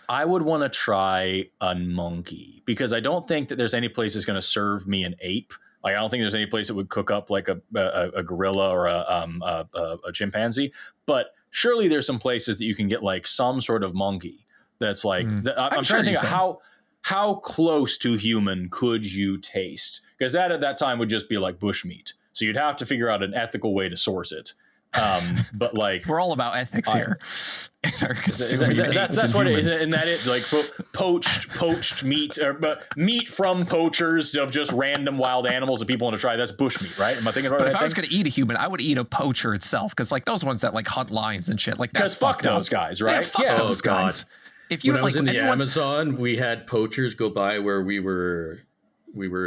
I would want to try a monkey, because I don't think that there's any place that's going to serve me an ape Like I don't think there's any place that would cook up like a gorilla or a chimpanzee, but surely there's some places that you can get like some sort of monkey that's like I'm trying to think of how close to human could you taste, because that at that time would just be like bushmeat, so you'd have to figure out an ethical way to source it. But like we're all about ethics here. That's what it is. Isn't that it? Like poached meat, or meat from poachers of just random wild animals that people want to try. That's bushmeat, right? Am I thinking about that? But if I was going to eat a human, I would eat a poacher itself, because like those ones that like hunt lions and shit, like that's fuck those guys, right? Yeah, those guys. If you when I was in the Amazon, we had poachers go by where we were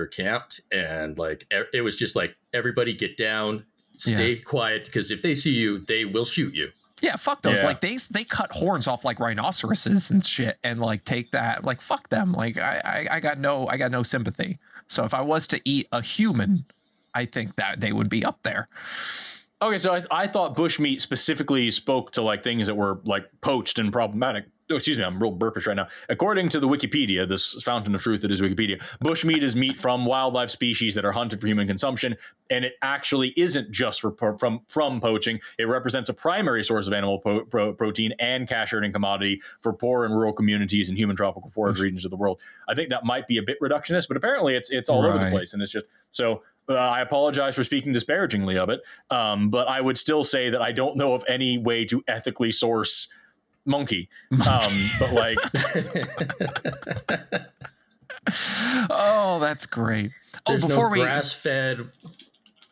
camped, and like it was just like, everybody get down. Stay quiet, because if they see you, they will shoot you. Yeah, fuck those. Like they cut horns off like rhinoceroses and shit, and like take that. Like fuck them. Like I got no sympathy. So if I was to eat a human, I think that they would be up there. Okay, so I thought bushmeat specifically spoke to like things that were like poached and problematic. Oh, excuse me, I'm real burpish right now. According to the Wikipedia, this fountain of truth that is Wikipedia, bushmeat is meat from wildlife species that are hunted for human consumption, and it actually isn't just from poaching. It represents a primary source of animal protein and cash-earning commodity for poor and rural communities in human tropical forest regions of the world. I think that might be a bit reductionist, but apparently it's all over the place, and it's just so. I apologize for speaking disparagingly of it, but I would still say that I don't know of any way to ethically source monkey. But like, oh, that's great. There's before no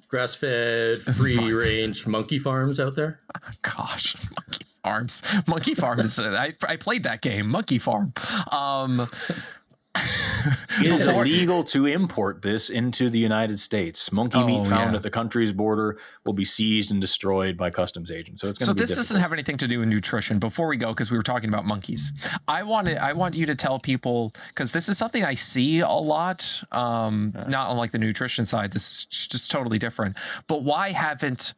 grass-fed, free-range monkey farms out there. Gosh, Monkey Farm is. I played that game, Monkey Farm. It is illegal to import this into the United States. Monkey meat found at the country's border will be seized and destroyed by customs agents. So it's going to be difficult. This doesn't have anything to do with nutrition. Before we go, because we were talking about monkeys, I want you to tell people, because this is something I see a lot, not on like the nutrition side. This is just totally different. But why haven't,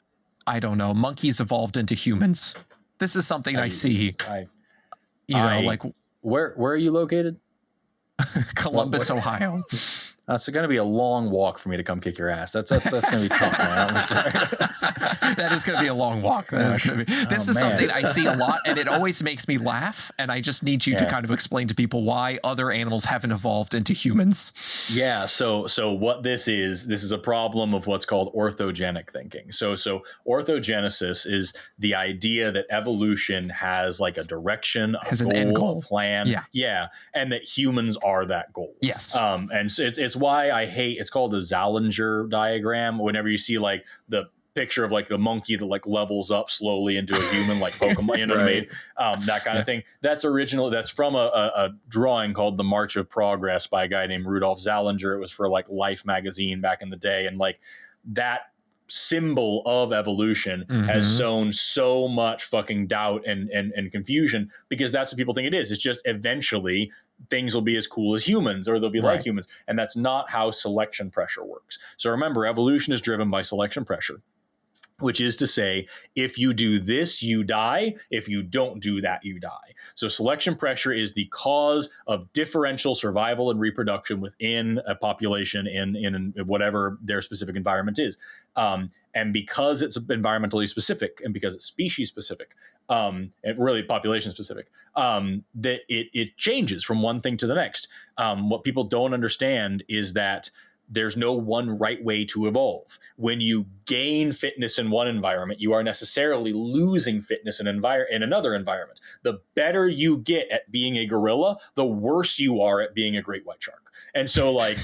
I don't know, monkeys evolved into humans? This is something I see. Like where are you located? Columbus, Ohio. That's going to be a long walk for me to come kick your ass. That's going to be tough, man. I'm sorry. That is going to be a long walk. This is something I see a lot, and it always makes me laugh. And I just need you to kind of explain to people why other animals haven't evolved into humans. Yeah. So what this is a problem of what's called orthogenic thinking. So orthogenesis is the idea that evolution has like a direction, a goal, a plan. Yeah. And that humans are that goal. Yes. And so it's why I hate, it's called the Zallinger diagram. Whenever you see like the picture of like the monkey that like levels up slowly into a human, like Pokemon, you know what I mean? That kind of thing. That's from a drawing called The March of Progress by a guy named Rudolf Zallinger. It was for like Life magazine back in the day. And like that symbol of evolution has sown so much fucking doubt and confusion, because that's what people think it is. It's just eventually things will be as cool as humans, or they'll be like humans. And that's not how selection pressure works. So remember, evolution is driven by selection pressure, which is to say, if you do this, you die. If you don't do that, you die. So selection pressure is the cause of differential survival and reproduction within a population in whatever their specific environment is. And because it's environmentally specific, and because it's species specific, and really population specific, that it changes from one thing to the next. What people don't understand is that there's no one right way to evolve. When you gain fitness in one environment, you are necessarily losing fitness in another environment. The better you get at being a gorilla, the worse you are at being a great white shark. And so like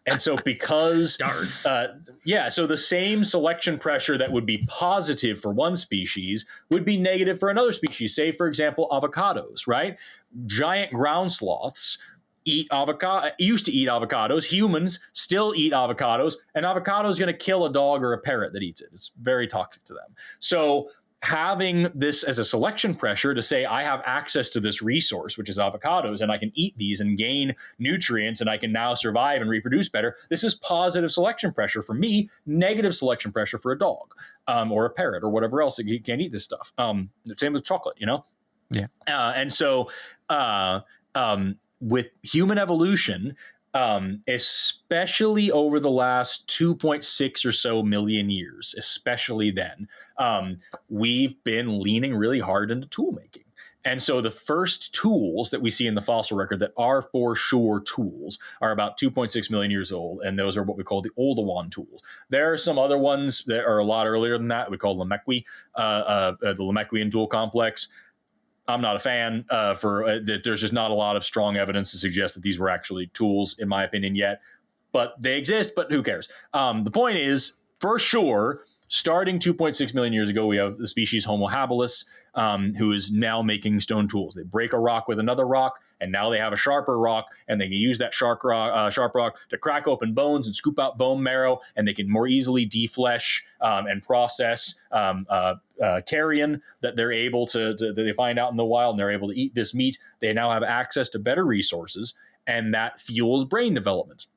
and so because so the same selection pressure that would be positive for one species would be negative for another species. Say, for example, avocados, right? Giant ground sloths used to eat avocados. Humans still eat avocados, and avocado is going to kill a dog or a parrot that eats it. It's very toxic to them. So having this as a selection pressure to say, I have access to this resource, which is avocados, and I can eat these and gain nutrients, and I can now survive and reproduce better. This is positive selection pressure for me, negative selection pressure for a dog, or a parrot, or whatever else. You can't eat this stuff. Same with chocolate, Yeah. And so, with human evolution, especially over the last 2.6 or so million years, especially then, we've been leaning really hard into tool making. And so the first tools that we see in the fossil record that are for sure tools are about 2.6 million years old. And those are what we call the Oldowan tools. There are some other ones that are a lot earlier than that. We call Lamechwi, the Lamechwian tool complex. I'm not a fan there's just not a lot of strong evidence to suggest that these were actually tools, in my opinion, yet. But they exist, but who cares? The point is, for sure, starting 2.6 million years ago, we have the species Homo habilis, who is now making stone tools. They break a rock with another rock, and now they have a sharper rock, and they can use that sharp rock to crack open bones and scoop out bone marrow, and they can more easily deflesh and process carrion that they're able that they find out in the wild, and they're able to eat this meat. They now have access to better resources, and that fuels brain development.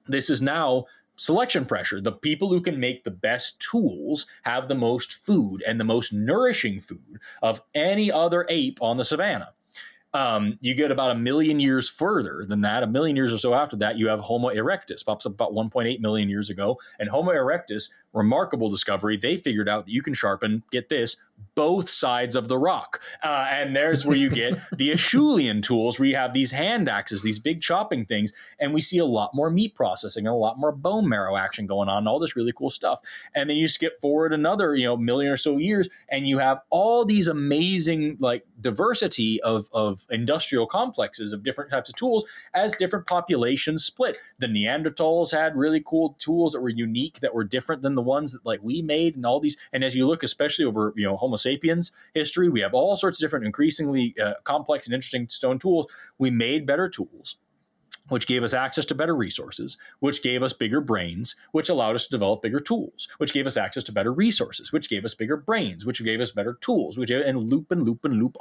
This is now selection pressure. The people who can make the best tools have the most food and the most nourishing food of any other ape on the savannah. You get about 1 million years further than that, 1 million years or so after that, you have Homo erectus, pops up about 1.8 million years ago. And Homo erectus, remarkable discovery, they figured out that you can sharpen, get this, both sides of the rock. And there's where you get the Acheulean tools, where you have these hand axes, these big chopping things, and we see a lot more meat processing and a lot more bone marrow action going on, and all this really cool stuff. And then you skip forward another, million or so years, and you have all these amazing, like, diversity of industrial complexes of different types of tools as different populations split. The Neanderthals had really cool tools that were unique, that were different than the ones that, like, we made, and all these. And as you look, especially over Homo sapiens history, we have all sorts of different, increasingly complex and interesting stone tools. We made better tools, which gave us access to better resources, which gave us bigger brains, which allowed us to develop bigger tools, which gave us access to better resources, which gave us bigger brains, which gave us better tools, and loop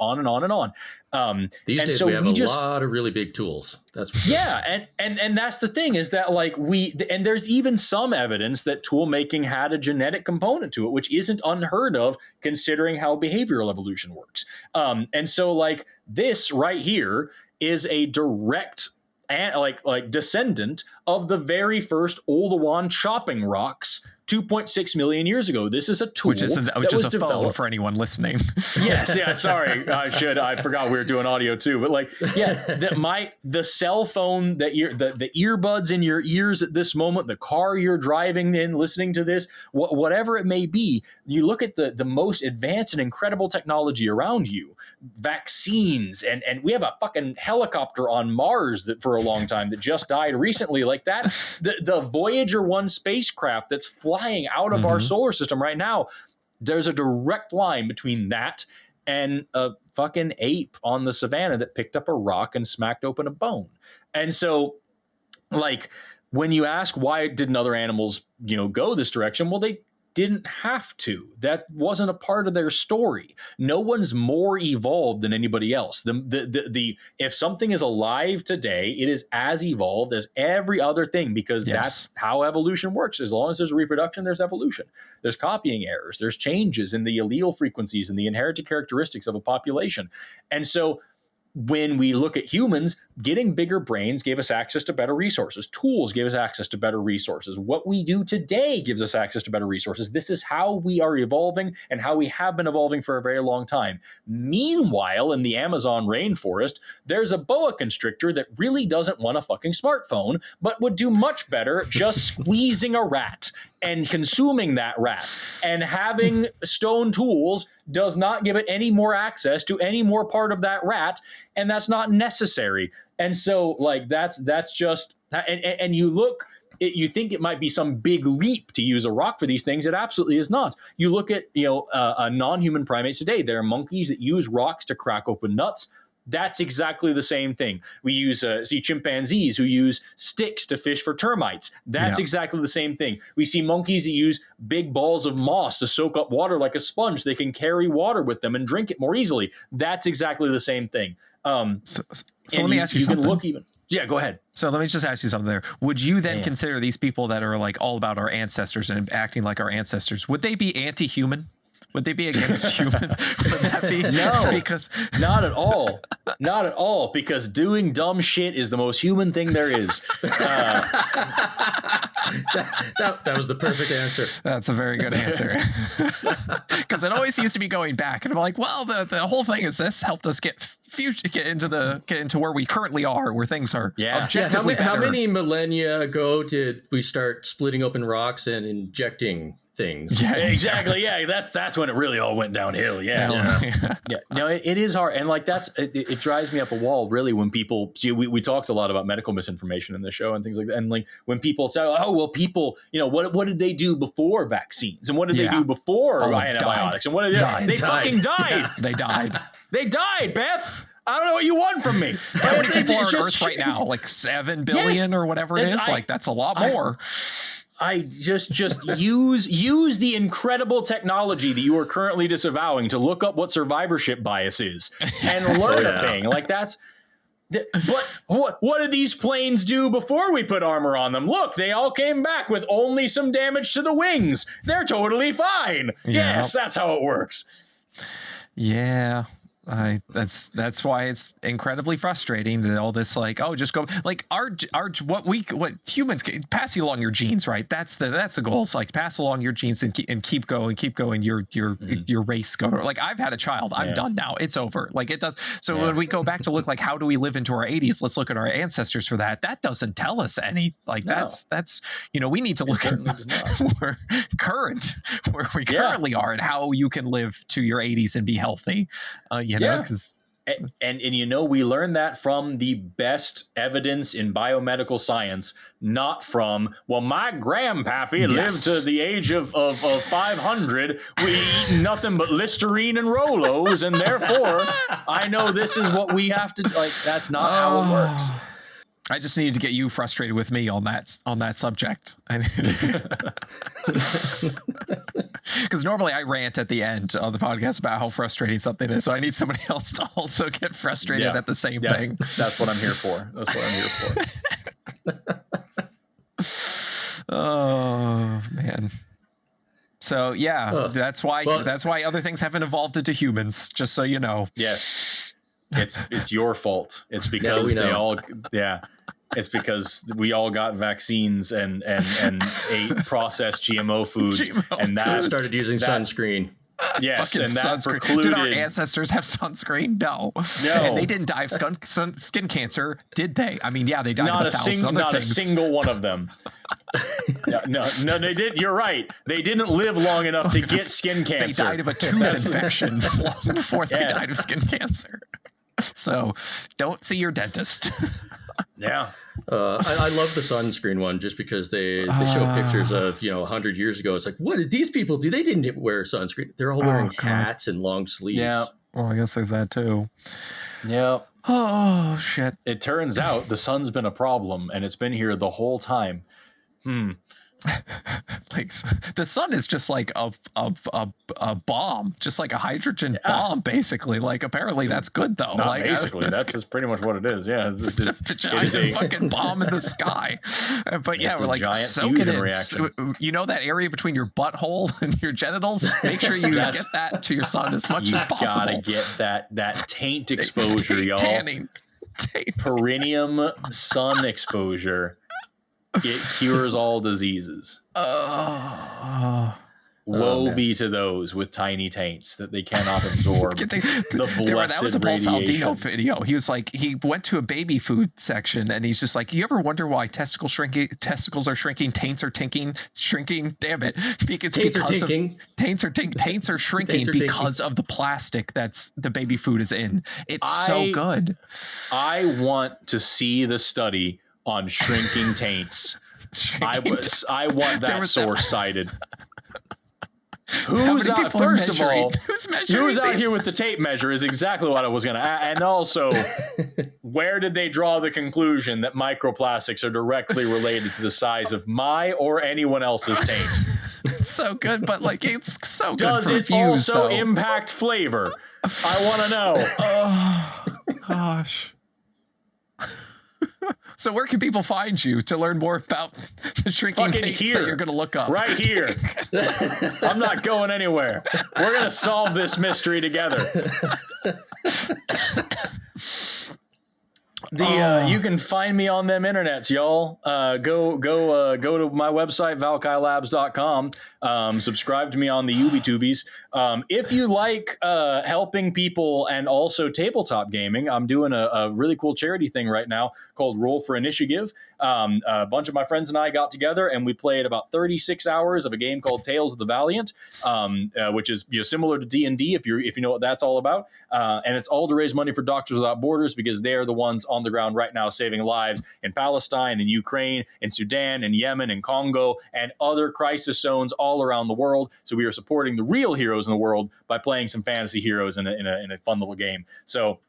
on and on and on. These days we have a lot of really big tools. That's for sure. Yeah, and that's the thing, is that, like, and there's even some evidence that tool making had a genetic component to it, which isn't unheard of considering how behavioral evolution works. And so, like, this right here is a direct and like descendant of the very first Oldowan chopping rocks 2.6 million years ago. This is a tool which is a developed phone for anyone listening. Yes, yeah. Sorry, I forgot we were doing audio too. But, like, yeah, the cell phone that the earbuds in your ears at this moment, the car you're driving in, listening to this, whatever it may be. You look at the most advanced and incredible technology around you, vaccines, and we have a fucking helicopter on Mars that for a long time that just died recently. Like that, the Voyager 1 spacecraft that's flying out of our solar system right now, there's a direct line between that and a fucking ape on the savannah that picked up a rock and smacked open a bone. And so, like, when you ask why didn't other animals, go this direction, well, they didn't have to. That wasn't a part of their story. No one's more evolved than anybody else. If something is alive today, it is as evolved as every other thing, because that's how evolution works. As long as there's reproduction, there's evolution. There's copying errors. There's changes in the allele frequencies and the inherited characteristics of a population. And so when we look at humans, getting bigger brains gave us access to better resources. Tools gave us access to better resources. What we do today gives us access to better resources. This is how we are evolving and how we have been evolving for a very long time. Meanwhile, in the Amazon rainforest, there's a boa constrictor that really doesn't want a fucking smartphone, but would do much better just squeezing a rat and consuming that rat. And having stone tools does not give it any more access to any more part of that rat, and that's not necessary. And so, like, that's just, and you look, you think it might be some big leap to use a rock for these things. It absolutely is not. You look at, non-human primates today. There are monkeys that use rocks to crack open nuts. That's exactly the same thing. We see chimpanzees who use sticks to fish for termites. That's exactly the same thing. We see monkeys that use big balls of moss to soak up water like a sponge. They can carry water with them and drink it more easily. That's exactly the same thing. So let me ask you something. You can look even. Yeah, go ahead. So let me just ask you something there. Would you then consider these people that are, like, all about our ancestors and acting like our ancestors, would they be anti-human? Would they be against human? Would that be? No, because not at all. Not at all. Because doing dumb shit is the most human thing there is. That was the perfect answer. That's a very good answer. Because it always seems to be going back, and I'm like, well, the whole thing is this helped us get into where we currently are, where things are objectively better. How many millennia ago did we start splitting open rocks and injecting things? Yeah, exactly. Yeah, that's when it really all went downhill. Yeah. No, it is hard, and like it drives me up a wall. Really, when people we talked a lot about medical misinformation in the show and things like that, and like when people say, "Oh, well, people, what did they do before vaccines, and what did they do before antibiotics, and what did they fucking died? They died. They died, Beth." I don't know what you want from me. How many people are on Earth right now? Like 7 billion or whatever it is. Like that's a lot more. I just use the incredible technology that you are currently disavowing to look up what survivorship bias is and learn a thing like that's. But what did these planes do before we put armor on them? Look, they all came back with only some damage to the wings. They're totally fine. Yeah. Yes, that's how it works. Yeah. That's why it's incredibly frustrating that all this like, oh, just go like what humans pass you along your genes, right? That's the goal. It's like pass along your genes and keep going. Your race go. Like I've had a child. I'm done now. It's over. Like it does. So when we go back to look like how do we live into our 80s? Let's look at our ancestors for that. That doesn't tell us any. Like that's we need to look at where we currently are and how you can live to your 80s and be healthy. Because and we learn that from the best evidence in biomedical science, not from my grandpappy lived to the age of 500. We eat nothing but Listerine and Rolos, and therefore I know this is what we have to like. That's not how it works. I just needed to get you frustrated with me on that subject. Because normally I rant at the end of the podcast about how frustrating something is. So I need somebody else to also get frustrated at the same thing. That's what I'm here for. That's what I'm here for. Oh, man. So, that's why other things haven't evolved into humans, just so you know. Yes. It's your fault. It's because it's because we all got vaccines and ate processed GMO foods and that started using sunscreen. Yes, and that sunscreen. Precluded. Did our ancestors have sunscreen? No. And they didn't die of skin cancer, did they? I mean, they died of a single one of them. No, they did. You're right. They didn't live long enough to get skin cancer. They died of a tooth infection long before they died of skin cancer. So don't see your dentist. Yeah. I love the sunscreen one just because they show pictures of 100 years ago. It's like, what did these people do? They didn't wear sunscreen. They're all wearing hats and long sleeves. Yeah. Well, I guess there's that too. Yeah. Oh shit. It turns out the sun's been a problem and it's been here the whole time. Like the sun is just like a bomb, just like a hydrogen bomb, basically. Like apparently that's good though. Not like basically, that's pretty much what it is. Yeah, it's a giant fucking bomb in the sky. But we're like soak it in. Reaction. You know that area between your butthole and your genitals? Make sure you get that to your sun as much as possible. You gotta get that taint exposure, y'all. Tanning. Perineum sun exposure. It cures all diseases. Woe be to those with tiny taints that they cannot absorb the blessed That was a Paul radiation. Saldino video. He was like, he went to a baby food section and he's just like, you ever wonder why testicles are shrinking, taints are shrinking? Damn it. Taints are shrinking because of the plastic that's the baby food is in. It's so good. I want to see the study on shrinking taints. I want that source cited. Who's out? First of all, who's out here with the tape measure is exactly what I was going to ask. And also, where did they draw the conclusion that microplastics are directly related to the size of my or anyone else's taint? So good, but like it's so good. Does it also impact flavor? I want to know. Oh gosh. So where can people find you to learn more about the shrinking tapes that you're going to look up? Right here. I'm not going anywhere. We're going to solve this mystery together. You can find me on them internets, y'all. Go to my website, valkailabs.com. Subscribe to me on the YouTubies. If you like helping people and also tabletop gaming, I'm doing a really cool charity thing right now called Roll for Initiative. A bunch of my friends and I got together and we played about 36 hours of a game called Tales of the Valiant, which is similar to D&D if you know what that's all about. And it's all to raise money for Doctors Without Borders because they're the ones on the ground right now saving lives in Palestine, in Ukraine, in Sudan, in Yemen, in Congo, and other crisis zones all around the world. So we are supporting the real heroes in the world by playing some fantasy heroes in a fun little game. So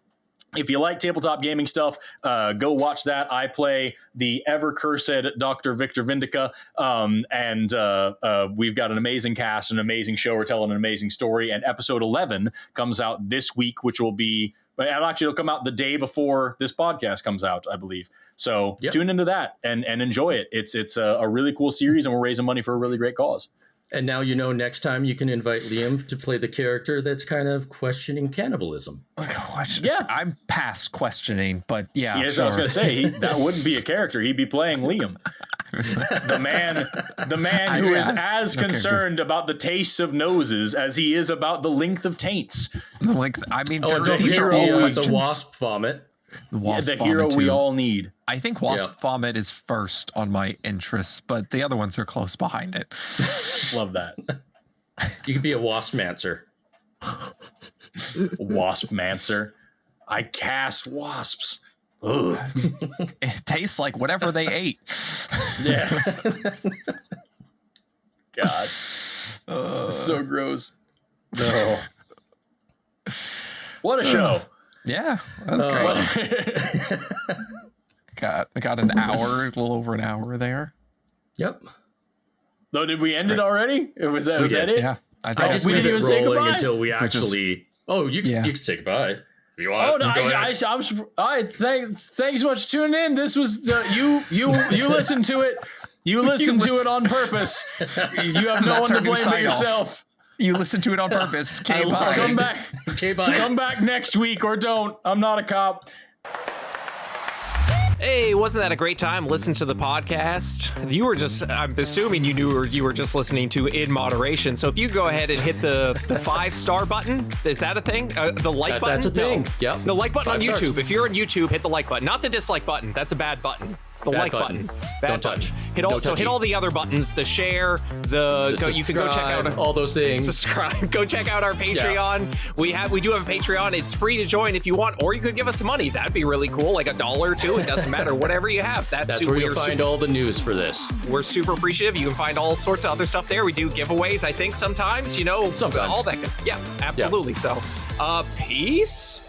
if you like tabletop gaming stuff, go watch that. I play the ever-cursed Dr. Victor Vindica, and we've got an amazing cast, an amazing show. We're telling an amazing story, and episode 11 comes out this week, which will be, actually it'll come out the day before this podcast comes out, I believe. So Tune into that and enjoy it. It's a really cool series, and we're raising money for a really great cause. And now next time you can invite Liam to play the character that's kind of questioning cannibalism. Yeah, I'm past questioning, but yeah. Yes, sure. I was going to say that wouldn't be a character. He'd be playing Liam, the man who is as concerned about the tastes of noses as he is about the length of taints. The length. I mean, these are all questions. The wasp vomit. The hero we all need. I think Wasp Vomit is first on my interests, but the other ones are close behind it. Love that. You could be a Waspmancer. Waspmancer. I cast wasps. Ugh. It tastes like whatever they ate. Yeah. God. So gross. No. What a show. Yeah, that's great. I got an hour, a little over an hour there. Yep. No, did we end it already? Was that it? Yeah. I just we didn't even say goodbye until we actually. You can say goodbye. If you want. Thanks so much for tuning in. This was you listened to it. You listened to it on purpose. You have no one to blame but yourself. You listened to it on purpose. Okay, bye. Come back. Okay, bye. Come back next week or don't. I'm not a cop. Hey, wasn't that a great time? Listen to the podcast. You were just, I'm assuming you were just listening to In Moderation. So if you go ahead and hit the 5-star button, is that a thing? The like button? That's a thing. No. Yep. The like button 5 on YouTube. stars. If you're on YouTube, hit the like button, not the dislike button. That's a bad button. The bad like button. Bad Don't button. touch. Hit all the other buttons. The share. You can go check out all those things. Subscribe. Go check out our Patreon. Yeah. We do have a Patreon. It's free to join if you want, or you could give us some money. That'd be really cool, like $1 or $2. It doesn't matter. Whatever you have. That's where you'll find all the news for this. We're super appreciative. You can find all sorts of other stuff there. We do giveaways. I think sometimes. Sometimes. All that. Yeah, absolutely. Yeah. So, peace.